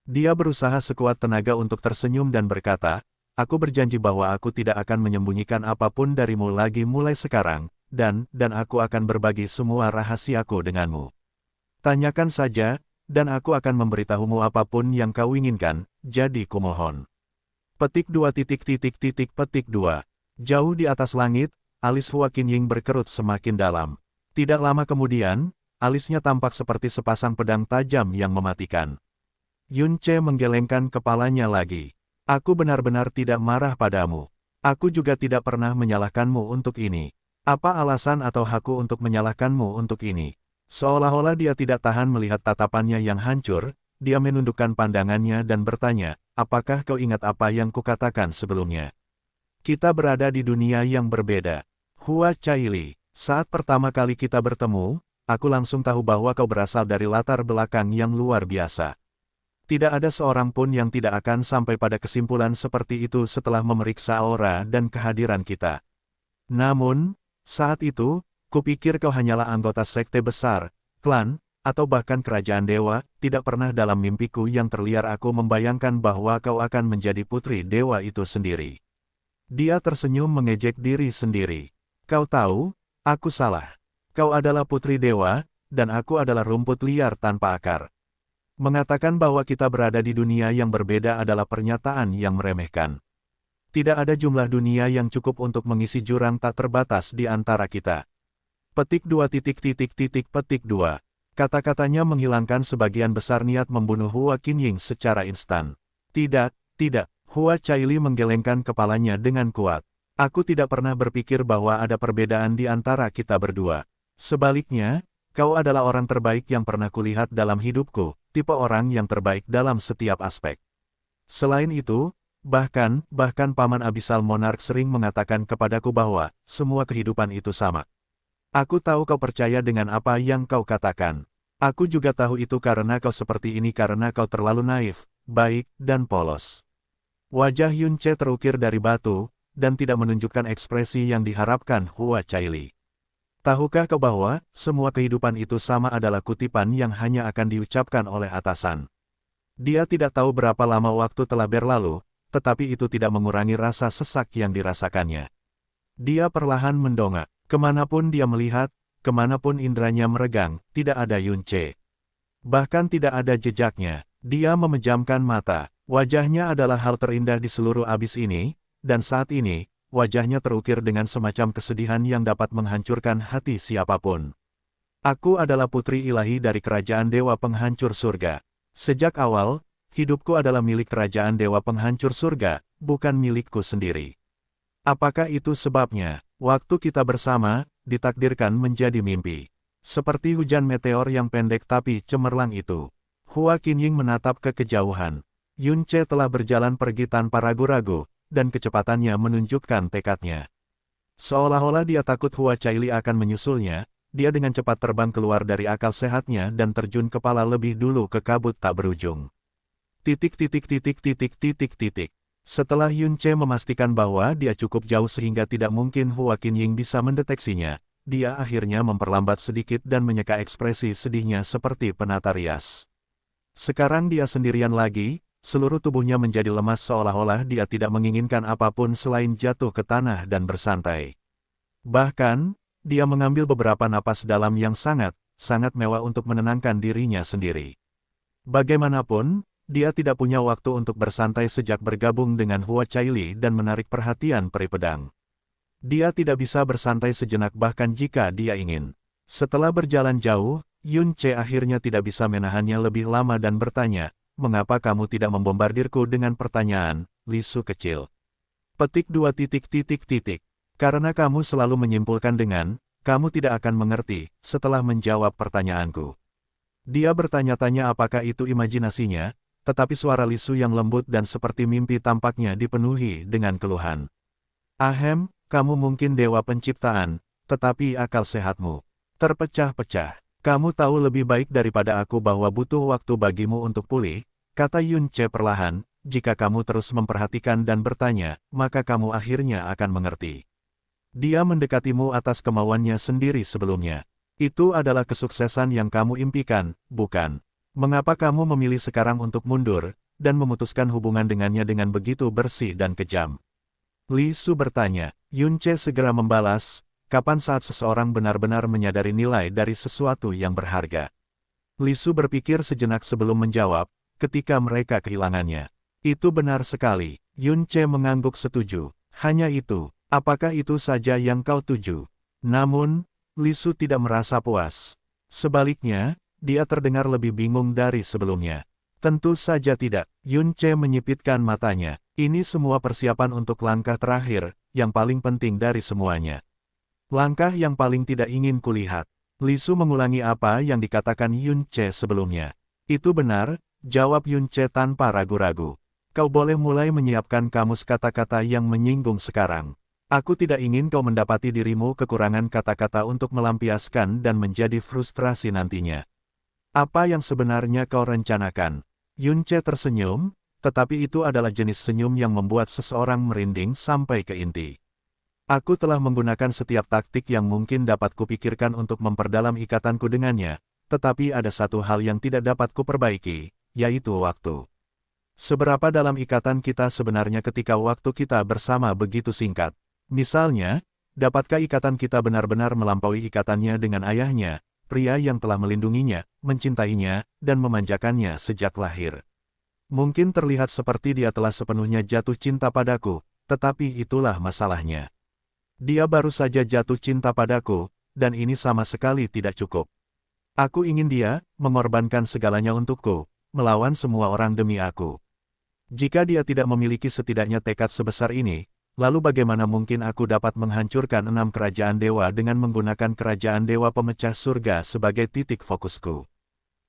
Dia berusaha sekuat tenaga untuk tersenyum dan berkata, aku berjanji bahwa aku tidak akan menyembunyikan apapun darimu lagi mulai sekarang, dan aku akan berbagi semua rahasiaku denganmu. Tanyakan saja, dan aku akan memberitahumu apapun yang kau inginkan, jadi kumohon. Petik 2. Jauh di atas langit, alis Hua Qinying berkerut semakin dalam. Tidak lama kemudian, alisnya tampak seperti sepasang pedang tajam yang mematikan. Yun Che menggelengkan kepalanya lagi. Aku benar-benar tidak marah padamu. Aku juga tidak pernah menyalahkanmu untuk ini. Apa alasan atau hakku untuk menyalahkanmu untuk ini? Seolah-olah dia tidak tahan melihat tatapannya yang hancur, dia menundukkan pandangannya dan bertanya, apakah kau ingat apa yang kukatakan sebelumnya? Kita berada di dunia yang berbeda. Hua Caili. Saat pertama kali kita bertemu, aku langsung tahu bahwa kau berasal dari latar belakang yang luar biasa. Tidak ada seorang pun yang tidak akan sampai pada kesimpulan seperti itu setelah memeriksa aura dan kehadiran kita. Namun, saat itu, kupikir kau hanyalah anggota sekte besar, klan, atau bahkan kerajaan dewa. Tidak pernah dalam mimpiku yang terliar aku membayangkan bahwa kau akan menjadi putri dewa itu sendiri. Dia tersenyum mengejek diri sendiri. Kau tahu, aku salah. Kau adalah putri dewa, dan aku adalah rumput liar tanpa akar. Mengatakan bahwa kita berada di dunia yang berbeda adalah pernyataan yang meremehkan. Tidak ada jumlah dunia yang cukup untuk mengisi jurang tak terbatas di antara kita. Petik 2. Kata-katanya menghilangkan sebagian besar niat membunuh Hua Qinying secara instan. Tidak. Hua Caili menggelengkan kepalanya dengan kuat. Aku tidak pernah berpikir bahwa ada perbedaan di antara kita berdua. Sebaliknya, kau adalah orang terbaik yang pernah kulihat dalam hidupku, tipe orang yang terbaik dalam setiap aspek. Selain itu, bahkan Paman Abyssal Monarch sering mengatakan kepadaku bahwa semua kehidupan itu sama. Aku tahu kau percaya dengan apa yang kau katakan. Aku juga tahu itu karena kau seperti ini karena kau terlalu naif, baik, dan polos. Wajah Yun Che terukir dari batu, dan tidak menunjukkan ekspresi yang diharapkan Hua Caili. Tahukah kau bahwa, semua kehidupan itu sama adalah kutipan yang hanya akan diucapkan oleh atasan. Dia tidak tahu berapa lama waktu telah berlalu, tetapi itu tidak mengurangi rasa sesak yang dirasakannya. Dia perlahan mendongak. Kemanapun dia melihat, kemanapun indranya meregang, tidak ada Yun Che. Bahkan tidak ada jejaknya. Dia memejamkan mata. Wajahnya adalah hal terindah di seluruh abis ini, dan saat ini, wajahnya terukir dengan semacam kesedihan yang dapat menghancurkan hati siapapun. Aku adalah putri ilahi dari kerajaan dewa penghancur surga. Sejak awal, hidupku adalah milik kerajaan dewa penghancur surga, bukan milikku sendiri. Apakah itu sebabnya, waktu kita bersama, ditakdirkan menjadi mimpi? Seperti hujan meteor yang pendek tapi cemerlang itu. Hua Qinying menatap ke kejauhan. Yun Che telah berjalan pergi tanpa ragu-ragu, dan kecepatannya menunjukkan tekadnya. Seolah-olah dia takut Hua Caili akan menyusulnya, dia dengan cepat terbang keluar dari akal sehatnya dan terjun kepala lebih dulu ke kabut tak berujung. Setelah Yun Ce memastikan bahwa dia cukup jauh sehingga tidak mungkin Hua Qinying bisa mendeteksinya, dia akhirnya memperlambat sedikit dan menyeka ekspresi sedihnya seperti penata rias. Sekarang dia sendirian lagi, seluruh tubuhnya menjadi lemas seolah-olah dia tidak menginginkan apapun selain jatuh ke tanah dan bersantai. Bahkan, dia mengambil beberapa napas dalam yang sangat mewah untuk menenangkan dirinya sendiri. Bagaimanapun, dia tidak punya waktu untuk bersantai sejak bergabung dengan Hua Caili dan menarik perhatian peri pedang. Dia tidak bisa bersantai sejenak bahkan jika dia ingin. Setelah berjalan jauh, Yun Ce akhirnya tidak bisa menahannya lebih lama dan bertanya, "Mengapa kamu tidak membombardirku dengan pertanyaan, Lisu kecil?" Petik 2 titik. Karena kamu selalu menyimpulkan dengan, "Kamu tidak akan mengerti," setelah menjawab pertanyaanku. Dia bertanya-tanya apakah itu imajinasinya, tetapi suara Lisu yang lembut dan seperti mimpi tampaknya dipenuhi dengan keluhan. "Ahem, kamu mungkin dewa penciptaan, tetapi akal sehatmu terpecah-pecah. Kamu tahu lebih baik daripada aku bahwa butuh waktu bagimu untuk pulih," kata Yun Ce perlahan. "Jika kamu terus memperhatikan dan bertanya, maka kamu akhirnya akan mengerti. Dia mendekatimu atas kemauannya sendiri sebelumnya. Itu adalah kesuksesan yang kamu impikan, bukan? Mengapa kamu memilih sekarang untuk mundur, dan memutuskan hubungan dengannya dengan begitu bersih dan kejam?" Li Su bertanya. Yun Ce segera membalas, "Kapan saat seseorang benar-benar menyadari nilai dari sesuatu yang berharga?" Li Su berpikir sejenak sebelum menjawab, "Ketika mereka kehilangannya." "Itu benar sekali." Yun Ce mengangguk setuju. "Hanya itu. Apakah itu saja yang kau tuju?" Namun, Li Su tidak merasa puas. Sebaliknya, dia terdengar lebih bingung dari sebelumnya. "Tentu saja tidak." Yun Ce menyipitkan matanya. "Ini semua persiapan untuk langkah terakhir, yang paling penting dari semuanya. Langkah yang paling tidak ingin kulihat." Li Su mengulangi apa yang dikatakan Yun Ce sebelumnya. "Itu benar," jawab Yun Ce tanpa ragu-ragu. "Kau boleh mulai menyiapkan kamus kata-kata yang menyinggung sekarang. Aku tidak ingin kau mendapati dirimu kekurangan kata-kata untuk melampiaskan dan menjadi frustrasi nantinya." "Apa yang sebenarnya kau rencanakan?" Yun Ce tersenyum, tetapi itu adalah jenis senyum yang membuat seseorang merinding sampai ke inti. "Aku telah menggunakan setiap taktik yang mungkin dapat kupikirkan untuk memperdalam ikatanku dengannya, tetapi ada satu hal yang tidak dapat kuperbaiki, yaitu waktu. Seberapa dalam ikatan kita sebenarnya ketika waktu kita bersama begitu singkat? Misalnya, dapatkah ikatan kita benar-benar melampaui ikatannya dengan ayahnya, pria yang telah melindunginya, mencintainya, dan memanjakannya sejak lahir? Mungkin terlihat seperti dia telah sepenuhnya jatuh cinta padaku, tetapi itulah masalahnya. Dia baru saja jatuh cinta padaku, dan ini sama sekali tidak cukup. Aku ingin dia mengorbankan segalanya untukku, melawan semua orang demi aku. Jika dia tidak memiliki setidaknya tekad sebesar ini, lalu bagaimana mungkin aku dapat menghancurkan 6 kerajaan dewa dengan menggunakan kerajaan dewa pemecah surga sebagai titik fokusku?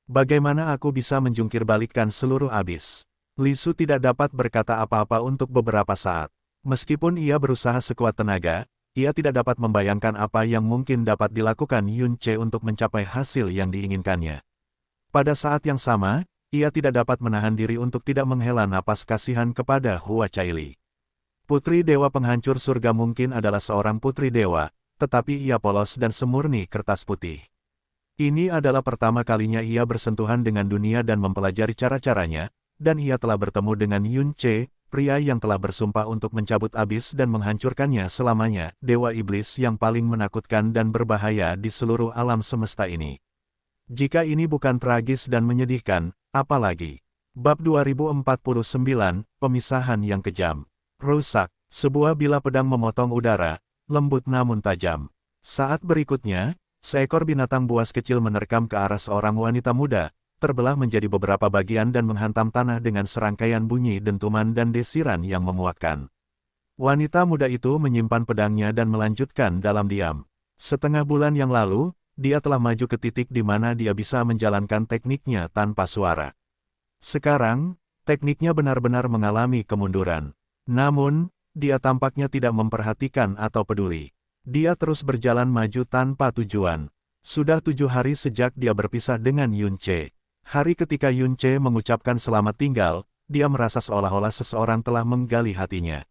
Bagaimana aku bisa menjungkir balikkan seluruh abis?" Li Su tidak dapat berkata apa-apa untuk beberapa saat. Meskipun ia berusaha sekuat tenaga, ia tidak dapat membayangkan apa yang mungkin dapat dilakukan Yun Ce untuk mencapai hasil yang diinginkannya. Pada saat yang sama, ia tidak dapat menahan diri untuk tidak menghela napas kasihan kepada Hua Caili. Putri Dewa Penghancur Surga mungkin adalah seorang putri dewa, tetapi ia polos dan semurni kertas putih. Ini adalah pertama kalinya ia bersentuhan dengan dunia dan mempelajari cara-caranya, dan ia telah bertemu dengan Yun Ce, pria yang telah bersumpah untuk mencabut abis dan menghancurkannya selamanya, dewa iblis yang paling menakutkan dan berbahaya di seluruh alam semesta ini. Jika ini bukan tragis dan menyedihkan, apalagi? Bab 2049, Pemisahan yang Kejam. Rusak, sebuah bilah pedang memotong udara, lembut namun tajam. Saat berikutnya, seekor binatang buas kecil menerkam ke arah seorang wanita muda, terbelah menjadi beberapa bagian dan menghantam tanah dengan serangkaian bunyi dentuman dan desiran yang memuakkan. Wanita muda itu menyimpan pedangnya dan melanjutkan dalam diam. Setengah bulan yang lalu, dia telah maju ke titik di mana dia bisa menjalankan tekniknya tanpa suara. Sekarang, tekniknya benar-benar mengalami kemunduran. Namun, dia tampaknya tidak memperhatikan atau peduli. Dia terus berjalan maju tanpa tujuan. Sudah 7 hari sejak dia berpisah dengan Yun Ce. Hari ketika Yun Ce mengucapkan selamat tinggal, dia merasa seolah-olah seseorang telah menggali hatinya.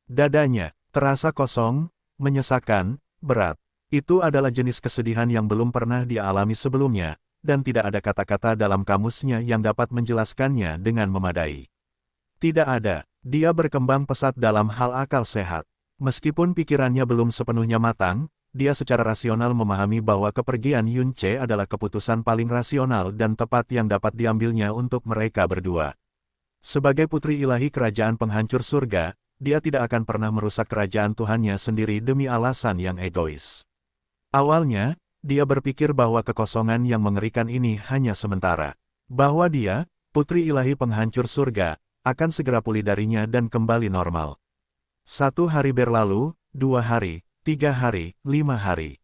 Dadanya terasa kosong, menyesakkan, berat. Itu adalah jenis kesedihan yang belum pernah dia alami sebelumnya, dan tidak ada kata-kata dalam kamusnya yang dapat menjelaskannya dengan memadai. Tidak ada. Dia berkembang pesat dalam hal akal sehat. Meskipun pikirannya belum sepenuhnya matang, dia secara rasional memahami bahwa kepergian Yun Ce adalah keputusan paling rasional dan tepat yang dapat diambilnya untuk mereka berdua. Sebagai putri ilahi kerajaan penghancur surga, dia tidak akan pernah merusak kerajaan Tuhannya sendiri demi alasan yang egois. Awalnya, dia berpikir bahwa kekosongan yang mengerikan ini hanya sementara. Bahwa dia, putri ilahi penghancur surga, akan segera pulih darinya dan kembali normal. 1 hari berlalu, 2 hari, 3 hari, 5 hari.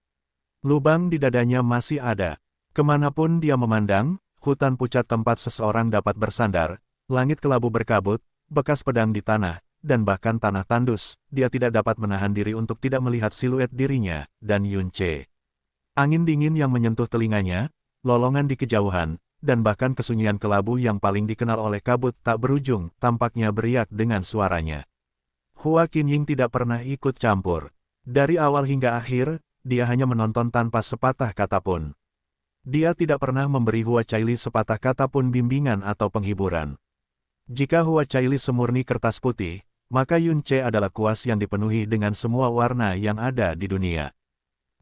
Lubang di dadanya masih ada. Kemanapun dia memandang, hutan pucat tempat seseorang dapat bersandar, langit kelabu berkabut, bekas pedang di tanah, dan bahkan tanah tandus, dia tidak dapat menahan diri untuk tidak melihat siluet dirinya, dan Yun Ce. Angin dingin yang menyentuh telinganya, lolongan di kejauhan, dan bahkan kesunyian kelabu yang paling dikenal oleh kabut tak berujung, tampaknya beriak dengan suaranya. Hua Qinying tidak pernah ikut campur. Dari awal hingga akhir, dia hanya menonton tanpa sepatah kata pun. Dia tidak pernah memberi Hua Caili sepatah kata pun bimbingan atau penghiburan. Jika Hua Caili semurni kertas putih, maka Yun Ce adalah kuas yang dipenuhi dengan semua warna yang ada di dunia.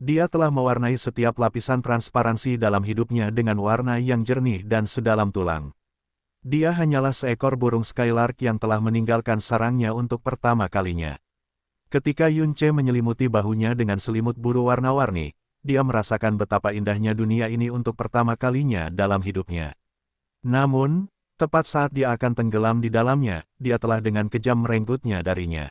Dia telah mewarnai setiap lapisan transparansi dalam hidupnya dengan warna yang jernih dan sedalam tulang. Dia hanyalah seekor burung skylark yang telah meninggalkan sarangnya untuk pertama kalinya. Ketika Yun Ce menyelimuti bahunya dengan selimut bulu warna-warni, dia merasakan betapa indahnya dunia ini untuk pertama kalinya dalam hidupnya. Namun, tepat saat dia akan tenggelam di dalamnya, dia telah dengan kejam merenggutnya darinya.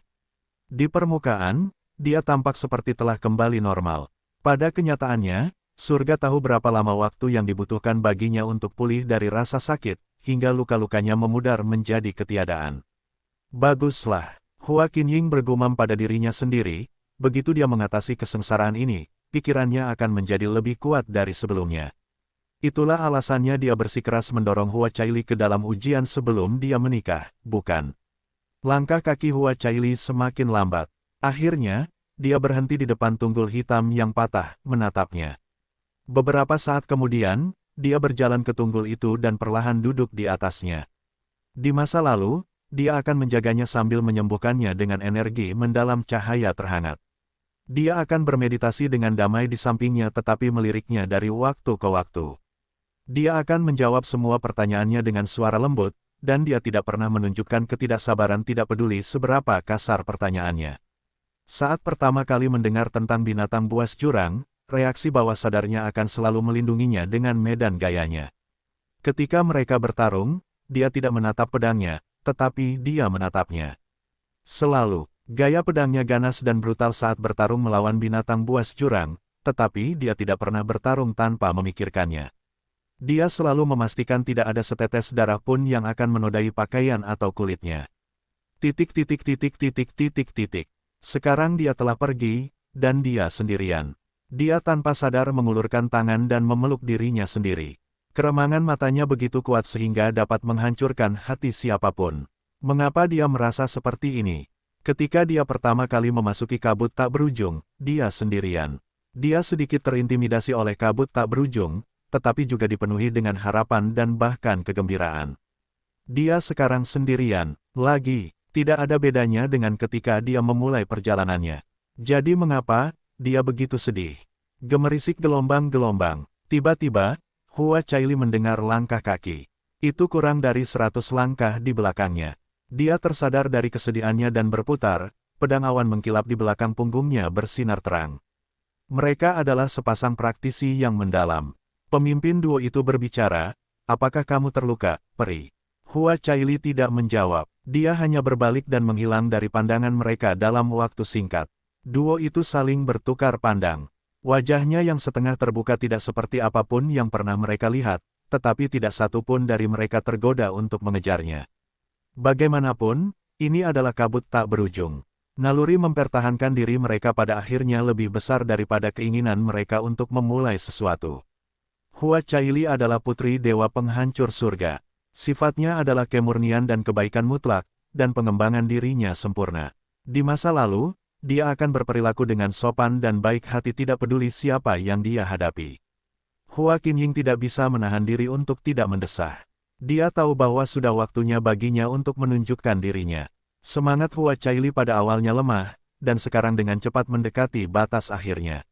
Di permukaan, dia tampak seperti telah kembali normal. Pada kenyataannya, surga tahu berapa lama waktu yang dibutuhkan baginya untuk pulih dari rasa sakit, hingga luka-lukanya memudar menjadi ketiadaan. Baguslah, Hua Qinying bergumam pada dirinya sendiri, begitu dia mengatasi kesengsaraan ini, pikirannya akan menjadi lebih kuat dari sebelumnya. Itulah alasannya dia bersikeras mendorong Hua Caili ke dalam ujian sebelum dia menikah, bukan? Langkah kaki Hua Caili semakin lambat. Akhirnya, dia berhenti di depan tunggul hitam yang patah, menatapnya. Beberapa saat kemudian, dia berjalan ke tunggul itu dan perlahan duduk di atasnya. Di masa lalu, dia akan menjaganya sambil menyembuhkannya dengan energi mendalam cahaya terhangat. Dia akan bermeditasi dengan damai di sampingnya tetapi meliriknya dari waktu ke waktu. Dia akan menjawab semua pertanyaannya dengan suara lembut, dan dia tidak pernah menunjukkan ketidaksabaran tidak peduli seberapa kasar pertanyaannya. Saat pertama kali mendengar tentang binatang buas jurang, reaksi bawah sadarnya akan selalu melindunginya dengan medan gayanya. Ketika mereka bertarung, dia tidak menatap pedangnya, tetapi dia menatapnya. Selalu, gaya pedangnya ganas dan brutal saat bertarung melawan binatang buas jurang, tetapi dia tidak pernah bertarung tanpa memikirkannya. Dia selalu memastikan tidak ada setetes darah pun yang akan menodai pakaian atau kulitnya. Sekarang dia telah pergi, dan dia sendirian. Dia tanpa sadar mengulurkan tangan dan memeluk dirinya sendiri. Keremangan matanya begitu kuat sehingga dapat menghancurkan hati siapapun. Mengapa dia merasa seperti ini? Ketika dia pertama kali memasuki kabut tak berujung, dia sendirian. Dia sedikit terintimidasi oleh kabut tak berujung, tetapi juga dipenuhi dengan harapan dan bahkan kegembiraan. Dia sekarang sendirian, lagi. Tidak ada bedanya dengan ketika dia memulai perjalanannya. Jadi mengapa dia begitu sedih? Gemerisik gelombang-gelombang. Tiba-tiba, Hua Caili mendengar langkah kaki. Itu kurang dari 100 langkah di belakangnya. Dia tersadar dari kesedihannya dan berputar, pedang awan mengkilap di belakang punggungnya bersinar terang. Mereka adalah sepasang praktisi yang mendalam. Pemimpin duo itu berbicara, "Apakah kamu terluka, peri?" Hua Caili tidak menjawab. Dia hanya berbalik dan menghilang dari pandangan mereka dalam waktu singkat. Duo itu saling bertukar pandang. Wajahnya yang setengah terbuka tidak seperti apapun yang pernah mereka lihat, tetapi tidak satu pun dari mereka tergoda untuk mengejarnya. Bagaimanapun, ini adalah kabut tak berujung. Naluri mempertahankan diri mereka pada akhirnya lebih besar daripada keinginan mereka untuk memulai sesuatu. Hua Caili adalah putri dewa penghancur surga. Sifatnya adalah kemurnian dan kebaikan mutlak, dan pengembangan dirinya sempurna. Di masa lalu, dia akan berperilaku dengan sopan dan baik hati tidak peduli siapa yang dia hadapi. Hua Qinying tidak bisa menahan diri untuk tidak mendesah. Dia tahu bahwa sudah waktunya baginya untuk menunjukkan dirinya. Semangat Hua Caili pada awalnya lemah, dan sekarang dengan cepat mendekati batas akhirnya.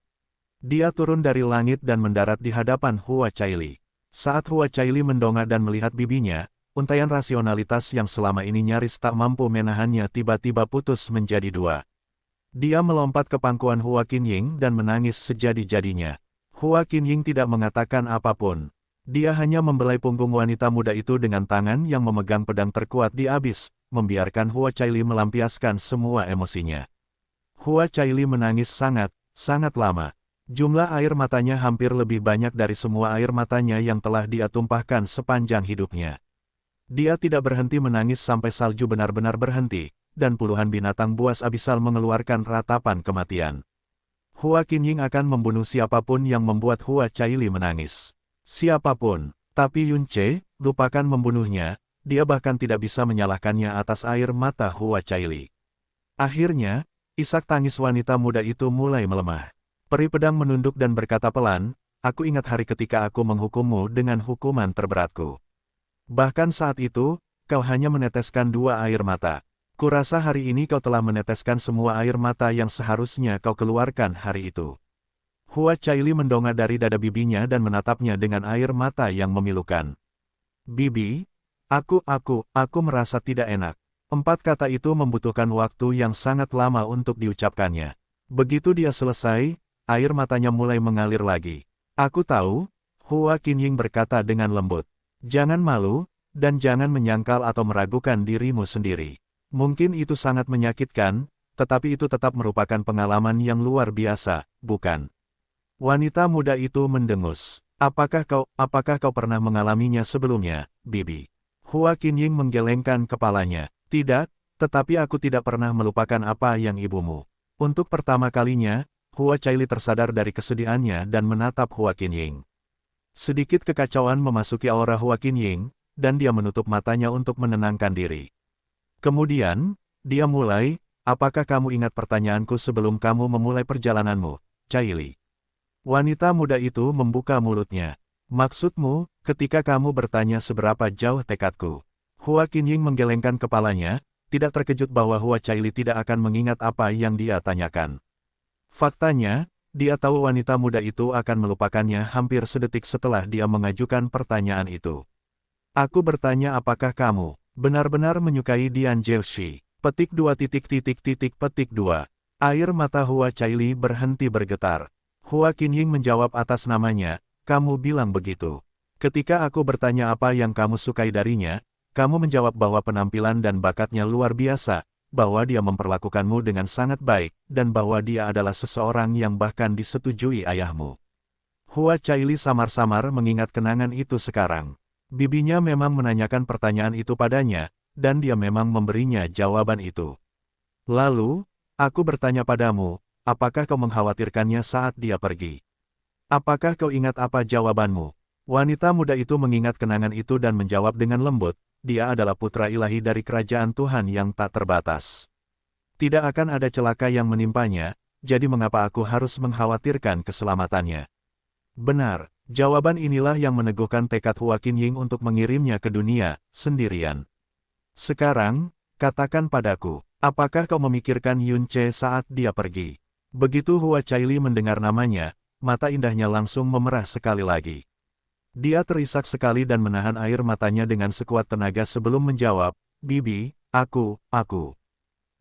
Dia turun dari langit dan mendarat di hadapan Hua Caili. Saat Hua Caili mendongak dan melihat bibinya, untaian rasionalitas yang selama ini nyaris tak mampu menahannya tiba-tiba putus menjadi dua. Dia melompat ke pangkuan Hua Qinying dan menangis sejadi-jadinya. Hua Qinying tidak mengatakan apapun. Dia hanya membelai punggung wanita muda itu dengan tangan yang memegang pedang terkuat di abis, membiarkan Hua Caili melampiaskan semua emosinya. Hua Caili menangis sangat lama. Jumlah air matanya hampir lebih banyak dari semua air matanya yang telah dia tumpahkan sepanjang hidupnya. Dia tidak berhenti menangis sampai salju benar-benar berhenti, dan puluhan binatang buas abisal mengeluarkan ratapan kematian. Hua Qinying akan membunuh siapapun yang membuat Hua Caili menangis. Siapapun, tapi Yun Ce, lupakan membunuhnya, dia bahkan tidak bisa menyalahkannya atas air mata Hua Caili. Akhirnya, isak tangis wanita muda itu mulai melemah. Peri pedang menunduk dan berkata pelan, "Aku ingat hari ketika aku menghukummu dengan hukuman terberatku. Bahkan saat itu, kau hanya meneteskan 2 air mata. Kurasa hari ini kau telah meneteskan semua air mata yang seharusnya kau keluarkan hari itu." Hua Caili mendongak dari dada bibinya dan menatapnya dengan air mata yang memilukan. "Bibi, aku merasa tidak enak." 4 kata itu membutuhkan waktu yang sangat lama untuk diucapkannya. Begitu dia selesai, air matanya mulai mengalir lagi. "Aku tahu," Hua Qinying berkata dengan lembut. "Jangan malu, dan jangan menyangkal atau meragukan dirimu sendiri. Mungkin itu sangat menyakitkan, tetapi itu tetap merupakan pengalaman yang luar biasa, bukan?" Wanita muda itu mendengus. Apakah kau pernah mengalaminya sebelumnya, Bibi?" Hua Qinying menggelengkan kepalanya. "Tidak, tetapi aku tidak pernah melupakan apa yang ibumu." Untuk pertama kalinya, Hua Caili tersadar dari kesedihannya dan menatap Hua Qinying. Sedikit kekacauan memasuki aura Hua Qinying, dan dia menutup matanya untuk menenangkan diri. Kemudian, dia mulai, "Apakah kamu ingat pertanyaanku sebelum kamu memulai perjalananmu, Caili?" Wanita muda itu membuka mulutnya. "Maksudmu, ketika kamu bertanya seberapa jauh tekadku?" Hua Qinying menggelengkan kepalanya, tidak terkejut bahwa Hua Caili tidak akan mengingat apa yang dia tanyakan. Faktanya, dia tahu wanita muda itu akan melupakannya hampir sedetik setelah dia mengajukan pertanyaan itu. "Aku bertanya apakah kamu benar-benar menyukai Dian Zhouxi?" Petik 2. Air mata Hua Caili berhenti bergetar. Hua Qinying menjawab atas namanya, "Kamu bilang begitu. Ketika aku bertanya apa yang kamu sukai darinya, kamu menjawab bahwa penampilan dan bakatnya luar biasa, bahwa dia memperlakukanmu dengan sangat baik, dan bahwa dia adalah seseorang yang bahkan disetujui ayahmu." Hua Caili samar-samar mengingat kenangan itu sekarang. Bibinya memang menanyakan pertanyaan itu padanya, dan dia memang memberinya jawaban itu. "Lalu, aku bertanya padamu, apakah kau mengkhawatirkannya saat dia pergi? Apakah kau ingat apa jawabanmu?" Wanita muda itu mengingat kenangan itu dan menjawab dengan lembut, "Dia adalah putra ilahi dari kerajaan Tuhan yang tak terbatas. Tidak akan ada celaka yang menimpanya, jadi mengapa aku harus mengkhawatirkan keselamatannya?" Benar, jawaban inilah yang meneguhkan tekad Hua Qinying untuk mengirimnya ke dunia, sendirian. "Sekarang, katakan padaku, apakah kau memikirkan Yun Ce saat dia pergi?" Begitu Hua Caili mendengar namanya, mata indahnya langsung memerah sekali lagi. Dia terisak sekali dan menahan air matanya dengan sekuat tenaga sebelum menjawab, "Bibi, aku.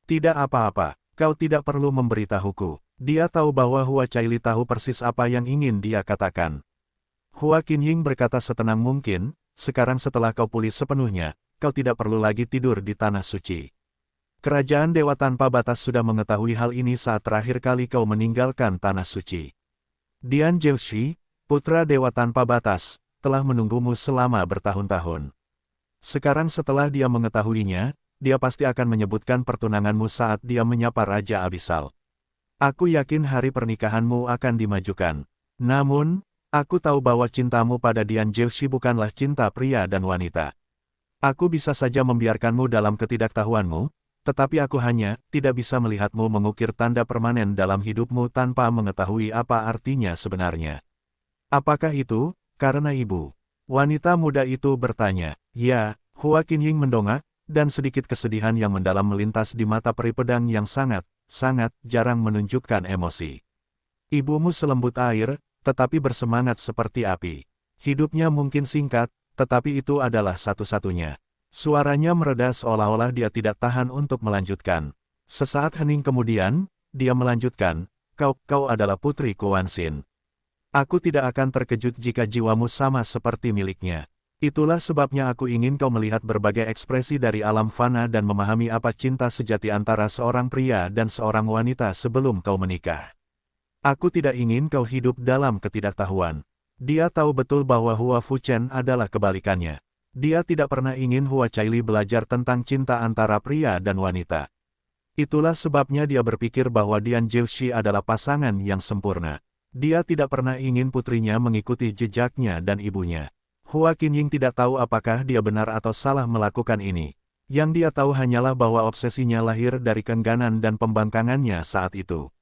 Tidak apa-apa, kau tidak perlu memberitahuku." Dia tahu bahwa Hua Caili tahu persis apa yang ingin dia katakan. Hua Qinying berkata setenang mungkin, "Sekarang setelah kau pulih sepenuhnya, kau tidak perlu lagi tidur di Tanah Suci. Kerajaan Dewa Tanpa Batas sudah mengetahui hal ini saat terakhir kali kau meninggalkan Tanah Suci. Dian Zhouxi, putra Dewa Tanpa Batas, telah menunggumu selama bertahun-tahun. Sekarang setelah dia mengetahuinya, dia pasti akan menyebutkan pertunanganmu saat dia menyapa Raja Abisal. Aku yakin hari pernikahanmu akan dimajukan. Namun, aku tahu bahwa cintamu pada Dian Zhouxi bukanlah cinta pria dan wanita. Aku bisa saja membiarkanmu dalam ketidaktahuanmu, tetapi aku hanya tidak bisa melihatmu mengukir tanda permanen dalam hidupmu tanpa mengetahui apa artinya sebenarnya. Apakah itu, karena ibu? Wanita muda itu bertanya. Ya, Hua Qinying mendongak, dan sedikit kesedihan yang mendalam melintas di mata peri pedang yang sangat jarang menunjukkan emosi. Ibumu selembut air, tetapi bersemangat seperti api. Hidupnya mungkin singkat, tetapi itu adalah satu-satunya. Suaranya mereda seolah-olah dia tidak tahan untuk melanjutkan. Sesaat hening kemudian, dia melanjutkan, kau adalah putri Kuan-Sin. Aku tidak akan terkejut jika jiwamu sama seperti miliknya. Itulah sebabnya aku ingin kau melihat berbagai ekspresi dari alam fana dan memahami apa cinta sejati antara seorang pria dan seorang wanita sebelum kau menikah. Aku tidak ingin kau hidup dalam ketidaktahuan. Dia tahu betul bahwa Hua Fuchen adalah kebalikannya. Dia tidak pernah ingin Hua Caili belajar tentang cinta antara pria dan wanita. Itulah sebabnya dia berpikir bahwa Dian Zhouxi adalah pasangan yang sempurna. Dia tidak pernah ingin putrinya mengikuti jejaknya dan ibunya. Hua Qinying tidak tahu apakah dia benar atau salah melakukan ini. Yang dia tahu hanyalah bahwa obsesinya lahir dari keengganan dan pembangkangannya saat itu.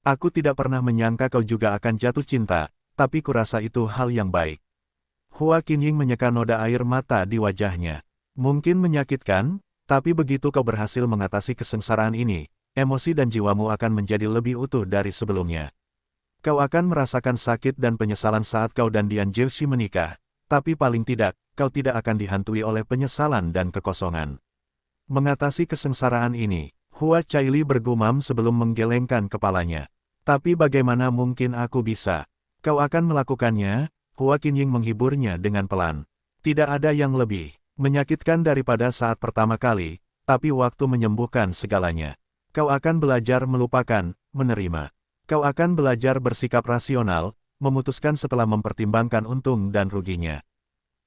Aku tidak pernah menyangka kau juga akan jatuh cinta, tapi kurasa itu hal yang baik. Hua Qinying menyeka noda air mata di wajahnya. Mungkin menyakitkan, tapi begitu kau berhasil mengatasi kesengsaraan ini, emosi dan jiwamu akan menjadi lebih utuh dari sebelumnya. Kau akan merasakan sakit dan penyesalan saat kau dan Dian Zhouxi menikah, tapi paling tidak, kau tidak akan dihantui oleh penyesalan dan kekosongan. Mengatasi kesengsaraan ini, Hua Caili bergumam sebelum menggelengkan kepalanya. Tapi bagaimana mungkin aku bisa? Kau akan melakukannya, Hua Qinying menghiburnya dengan pelan. Tidak ada yang lebih menyakitkan daripada saat pertama kali, tapi waktu menyembuhkan segalanya. Kau akan belajar melupakan, menerima. Kau akan belajar bersikap rasional, memutuskan setelah mempertimbangkan untung dan ruginya.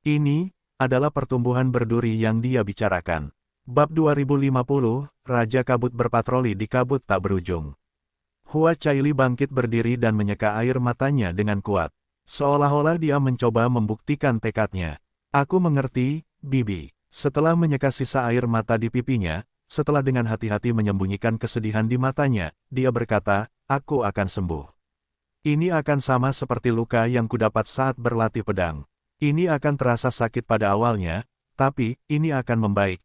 Ini adalah pertumbuhan berduri yang dia bicarakan. Bab 2050, Raja Kabut berpatroli di kabut tak berujung. Hua Caili bangkit berdiri dan menyeka air matanya dengan kuat. Seolah-olah dia mencoba membuktikan tekadnya. Aku mengerti, Bibi. Setelah menyeka sisa air mata di pipinya, setelah dengan hati-hati menyembunyikan kesedihan di matanya, dia berkata, aku akan sembuh. Ini akan sama seperti luka yang kudapat saat berlatih pedang. Ini akan terasa sakit pada awalnya, tapi ini akan membaik.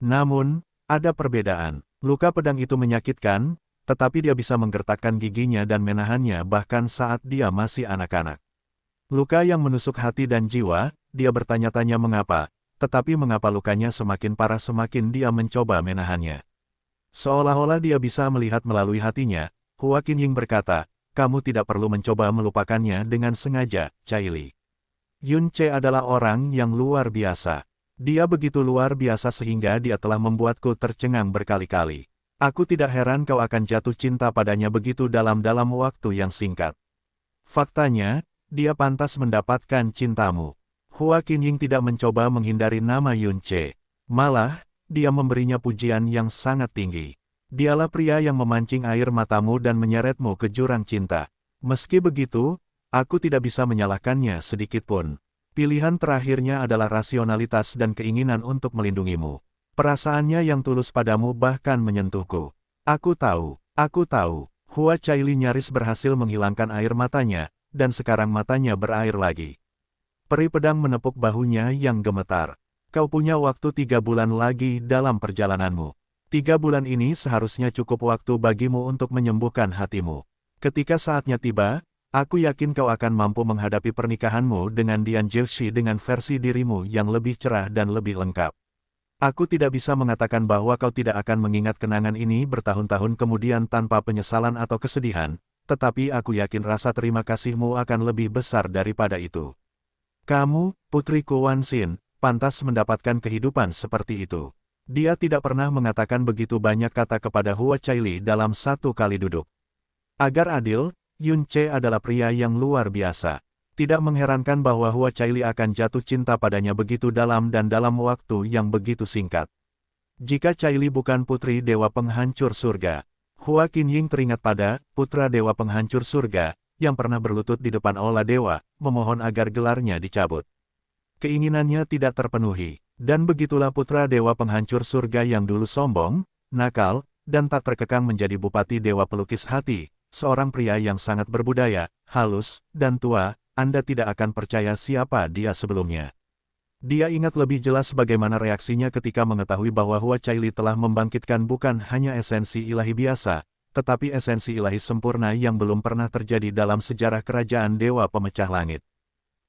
Namun, ada perbedaan. Luka pedang itu menyakitkan, tetapi dia bisa menggertakkan giginya dan menahannya bahkan saat dia masih anak-anak. Luka yang menusuk hati dan jiwa, dia bertanya-tanya mengapa, tetapi mengapa lukanya semakin parah semakin dia mencoba menahannya. Seolah-olah dia bisa melihat melalui hatinya, Hua Qinying berkata, kamu tidak perlu mencoba melupakannya dengan sengaja, Caili. Yun Ce adalah orang yang luar biasa. Dia begitu luar biasa sehingga dia telah membuatku tercengang berkali-kali. Aku tidak heran kau akan jatuh cinta padanya begitu dalam waktu yang singkat. Faktanya, dia pantas mendapatkan cintamu. Hua Qinying tidak mencoba menghindari nama Yun Ce. Malah, dia memberinya pujian yang sangat tinggi. Dialah pria yang memancing air matamu dan menyeretmu ke jurang cinta. Meski begitu, aku tidak bisa menyalahkannya sedikitpun. Pilihan terakhirnya adalah rasionalitas dan keinginan untuk melindungimu. Perasaannya yang tulus padamu bahkan menyentuhku. Aku tahu. Hua Caili nyaris berhasil menghilangkan air matanya, dan sekarang matanya berair lagi. Peri pedang menepuk bahunya yang gemetar. Kau punya waktu 3 bulan lagi dalam perjalananmu. 3 bulan ini seharusnya cukup waktu bagimu untuk menyembuhkan hatimu. Ketika saatnya tiba, aku yakin kau akan mampu menghadapi pernikahanmu dengan Dian Zhouxi dengan versi dirimu yang lebih cerah dan lebih lengkap. Aku tidak bisa mengatakan bahwa kau tidak akan mengingat kenangan ini bertahun-tahun kemudian tanpa penyesalan atau kesedihan, tetapi aku yakin rasa terima kasihmu akan lebih besar daripada itu. Kamu, Putri Kuan-Sin, pantas mendapatkan kehidupan seperti itu. Dia tidak pernah mengatakan begitu banyak kata kepada Hua Caili dalam satu kali duduk. Agar adil, Yun Ce adalah pria yang luar biasa. Tidak mengherankan bahwa Hua Caili akan jatuh cinta padanya begitu dalam dan dalam waktu yang begitu singkat. Jika Caili bukan putri Dewa Penghancur Surga, Hua Qinying teringat pada putra Dewa Penghancur Surga, yang pernah berlutut di depan Aula Dewa, memohon agar gelarnya dicabut. Keinginannya tidak terpenuhi. Dan begitulah putra Dewa Penghancur Surga yang dulu sombong, nakal, dan tak terkekang menjadi Bupati Dewa Pelukis Hati, seorang pria yang sangat berbudaya, halus, dan tua. Anda tidak akan percaya siapa dia sebelumnya. Dia ingat lebih jelas bagaimana reaksinya ketika mengetahui bahwa Hua Caili telah membangkitkan bukan hanya esensi ilahi biasa, tetapi esensi ilahi sempurna yang belum pernah terjadi dalam sejarah kerajaan Dewa Pemecah Langit.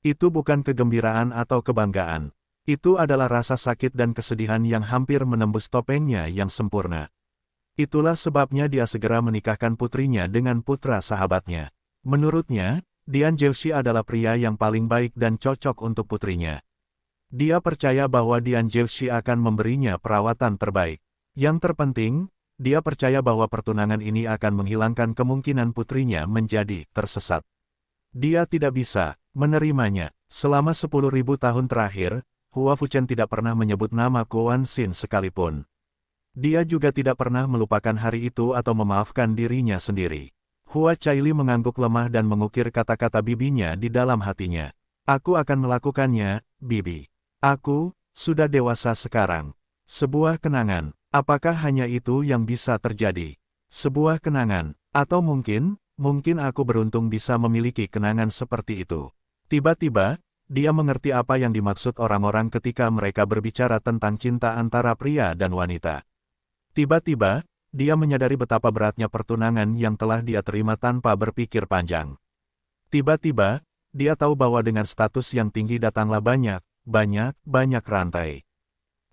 Itu bukan kegembiraan atau kebanggaan. Itu adalah rasa sakit dan kesedihan yang hampir menembus topengnya yang sempurna. Itulah sebabnya dia segera menikahkan putrinya dengan putra sahabatnya. Menurutnya, Dian Zhouxi adalah pria yang paling baik dan cocok untuk putrinya. Dia percaya bahwa Dian Zhouxi akan memberinya perawatan terbaik. Yang terpenting, dia percaya bahwa pertunangan ini akan menghilangkan kemungkinan putrinya menjadi tersesat. Dia tidak bisa menerimanya. Selama 10.000 tahun terakhir, Hua Fuchen tidak pernah menyebut nama Guan Xin sekalipun. Dia juga tidak pernah melupakan hari itu atau memaafkan dirinya sendiri. Hua Caili mengangguk lemah dan mengukir kata-kata bibinya di dalam hatinya. Aku akan melakukannya, bibi. Aku sudah dewasa sekarang. Sebuah kenangan. Apakah hanya itu yang bisa terjadi? Sebuah kenangan. Atau mungkin aku beruntung bisa memiliki kenangan seperti itu. Tiba-tiba, dia mengerti apa yang dimaksud orang-orang ketika mereka berbicara tentang cinta antara pria dan wanita. Tiba-tiba, dia menyadari betapa beratnya pertunangan yang telah dia terima tanpa berpikir panjang. Tiba-tiba, dia tahu bahwa dengan status yang tinggi datanglah banyak rantai.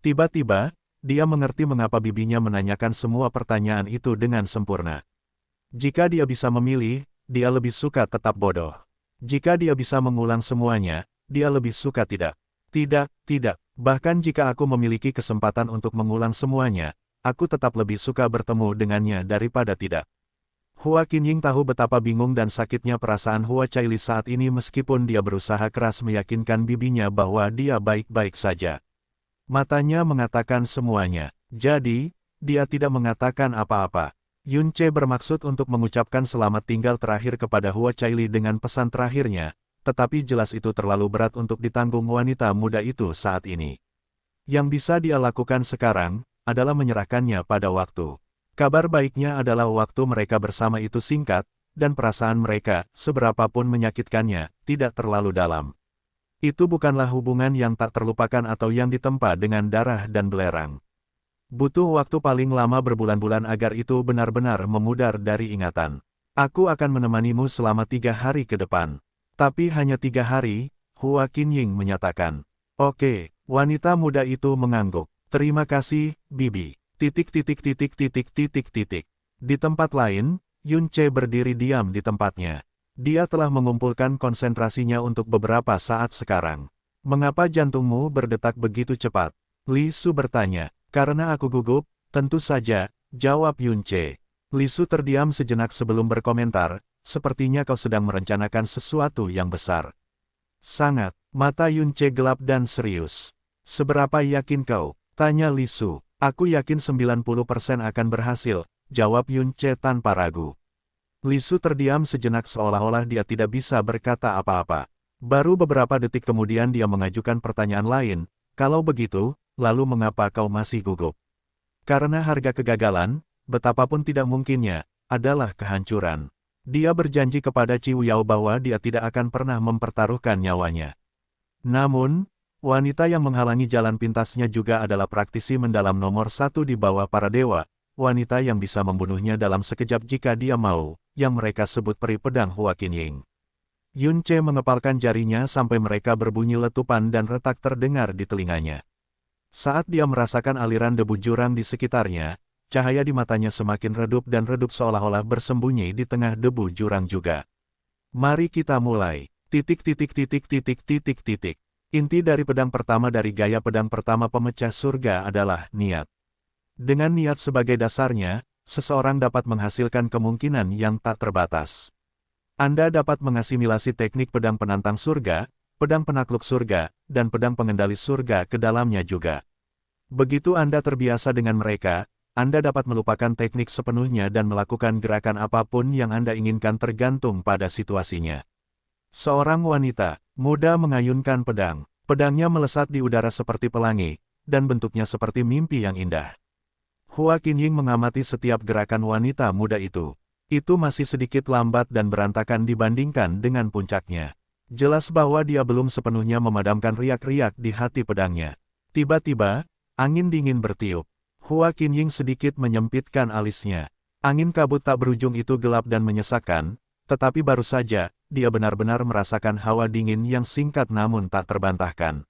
Tiba-tiba, dia mengerti mengapa bibinya menanyakan semua pertanyaan itu dengan sempurna. Jika dia bisa memilih, dia lebih suka tetap bodoh. Jika dia bisa mengulang semuanya, dia lebih suka tidak. Tidak. Bahkan jika aku memiliki kesempatan untuk mengulang semuanya, aku tetap lebih suka bertemu dengannya daripada tidak. Hua Qinying tahu betapa bingung dan sakitnya perasaan Hua Caili saat ini meskipun dia berusaha keras meyakinkan bibinya bahwa dia baik-baik saja. Matanya mengatakan semuanya. Jadi, dia tidak mengatakan apa-apa. Yun Ce bermaksud untuk mengucapkan selamat tinggal terakhir kepada Hua Caili dengan pesan terakhirnya, tetapi jelas itu terlalu berat untuk ditanggung wanita muda itu saat ini. Yang bisa dia lakukan sekarang, adalah menyerahkannya pada waktu. Kabar baiknya adalah waktu mereka bersama itu singkat, dan perasaan mereka, seberapapun menyakitkannya, tidak terlalu dalam. Itu bukanlah hubungan yang tak terlupakan atau yang ditempa dengan darah dan belerang. Butuh waktu paling lama berbulan-bulan agar itu benar-benar memudar dari ingatan. Aku akan menemanimu selama 3 hari ke depan. Tapi hanya 3 hari, Hua Qinying menyatakan. Oke, wanita muda itu mengangguk. Terima kasih, bibi. Di tempat lain, Yun Ce berdiri diam di tempatnya. Dia telah mengumpulkan konsentrasinya untuk beberapa saat sekarang. Mengapa jantungmu berdetak begitu cepat? Li Su bertanya. Karena aku gugup, tentu saja, jawab Yun Ce. Li Su terdiam sejenak sebelum berkomentar, sepertinya kau sedang merencanakan sesuatu yang besar. Sangat, mata Yun Ce gelap dan serius. Seberapa yakin kau? Tanya Li Su. Aku yakin 90% akan berhasil, jawab Yun Ce tanpa ragu. Li Su terdiam sejenak seolah-olah dia tidak bisa berkata apa-apa. Baru beberapa detik kemudian dia mengajukan pertanyaan lain, kalau begitu, lalu mengapa kau masih gugup? Karena harga kegagalan, betapapun tidak mungkinnya, adalah kehancuran. Dia berjanji kepada Ciu Yao bahwa dia tidak akan pernah mempertaruhkan nyawanya. Namun, wanita yang menghalangi jalan pintasnya juga adalah praktisi mendalam nomor 1 di bawah para dewa, wanita yang bisa membunuhnya dalam sekejap jika dia mau, yang mereka sebut peri pedang Hua Qinying. Yun Ce mengepalkan jarinya sampai mereka berbunyi letupan dan retak terdengar di telinganya. Saat dia merasakan aliran debu jurang di sekitarnya, cahaya di matanya semakin redup dan redup seolah-olah bersembunyi di tengah debu jurang juga. Mari kita mulai. Inti dari pedang pertama dari gaya pedang pertama pemecah surga adalah niat. Dengan niat sebagai dasarnya, seseorang dapat menghasilkan kemungkinan yang tak terbatas. Anda dapat mengasimilasi teknik pedang penantang surga, pedang penakluk surga, dan pedang pengendali surga ke dalamnya juga. Begitu Anda terbiasa dengan mereka, Anda dapat melupakan teknik sepenuhnya dan melakukan gerakan apapun yang Anda inginkan tergantung pada situasinya. Seorang wanita muda mengayunkan pedang. Pedangnya melesat di udara seperti pelangi, dan bentuknya seperti mimpi yang indah. Hua Qinying mengamati setiap gerakan wanita muda itu. Itu masih sedikit lambat dan berantakan dibandingkan dengan puncaknya. Jelas bahwa dia belum sepenuhnya memadamkan riak-riak di hati pedangnya. Tiba-tiba, angin dingin bertiup. Hua Qinying sedikit menyempitkan alisnya. Angin kabut tak berujung itu gelap dan menyesakkan, tetapi baru saja, dia benar-benar merasakan hawa dingin yang singkat namun tak terbantahkan.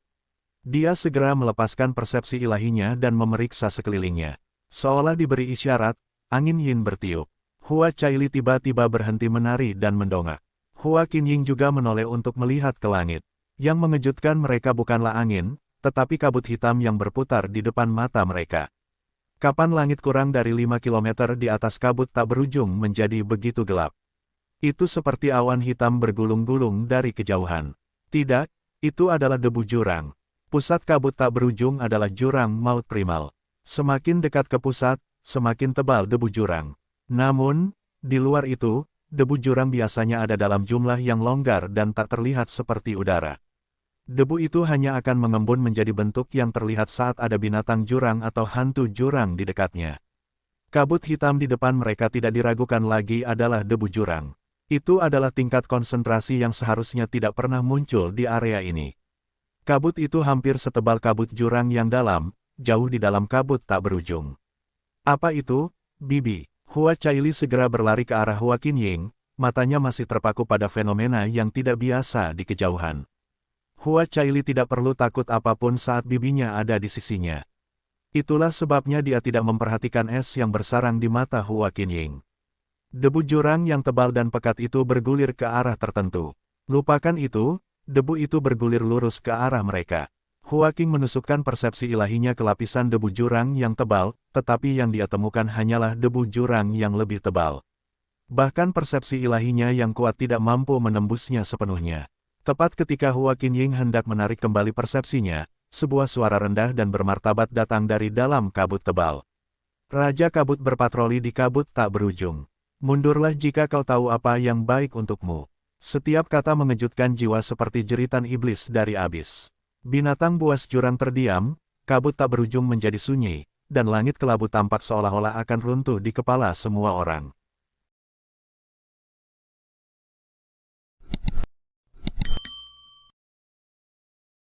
Dia segera melepaskan persepsi ilahinya dan memeriksa sekelilingnya. Seolah diberi isyarat, angin yin bertiup. Hua Caili tiba-tiba berhenti menari dan mendongak. Hua Qinying juga menoleh untuk melihat ke langit. Yang mengejutkan mereka bukanlah angin, tetapi kabut hitam yang berputar di depan mata mereka. Kapan langit kurang dari 5 km di atas kabut tak berujung menjadi begitu gelap? Itu seperti awan hitam bergulung-gulung dari kejauhan. Tidak, itu adalah debu jurang. Pusat kabut tak berujung adalah jurang maut primal. Semakin dekat ke pusat, semakin tebal debu jurang. Namun, di luar itu, debu jurang biasanya ada dalam jumlah yang longgar dan tak terlihat seperti udara. Debu itu hanya akan mengembun menjadi bentuk yang terlihat saat ada binatang jurang atau hantu jurang di dekatnya. Kabut hitam di depan mereka tidak diragukan lagi adalah debu jurang. Itu adalah tingkat konsentrasi yang seharusnya tidak pernah muncul di area ini. Kabut itu hampir setebal kabut jurang yang dalam, jauh di dalam kabut tak berujung. Apa itu, Bibi? Hua Caili segera berlari ke arah Hua Qinying, matanya masih terpaku pada fenomena yang tidak biasa di kejauhan. Hua Caili tidak perlu takut apapun saat bibinya ada di sisinya. Itulah sebabnya dia tidak memperhatikan es yang bersarang di mata Hua Qinying. Debu jurang yang tebal dan pekat itu bergulir ke arah tertentu. Lupakan itu, debu itu bergulir lurus ke arah mereka. Hua Qing menusukkan persepsi ilahinya ke lapisan debu jurang yang tebal, tetapi yang dia temukan hanyalah debu jurang yang lebih tebal. Bahkan persepsi ilahinya yang kuat tidak mampu menembusnya sepenuhnya. Tepat ketika Hua Qinying hendak menarik kembali persepsinya, sebuah suara rendah dan bermartabat datang dari dalam kabut tebal. Raja Kabut berpatroli di kabut tak berujung. Mundurlah jika kau tahu apa yang baik untukmu. Setiap kata mengejutkan jiwa seperti jeritan iblis dari abis. Binatang buas jurang terdiam, kabut tak berujung menjadi sunyi, dan langit kelabu tampak seolah-olah akan runtuh di kepala semua orang.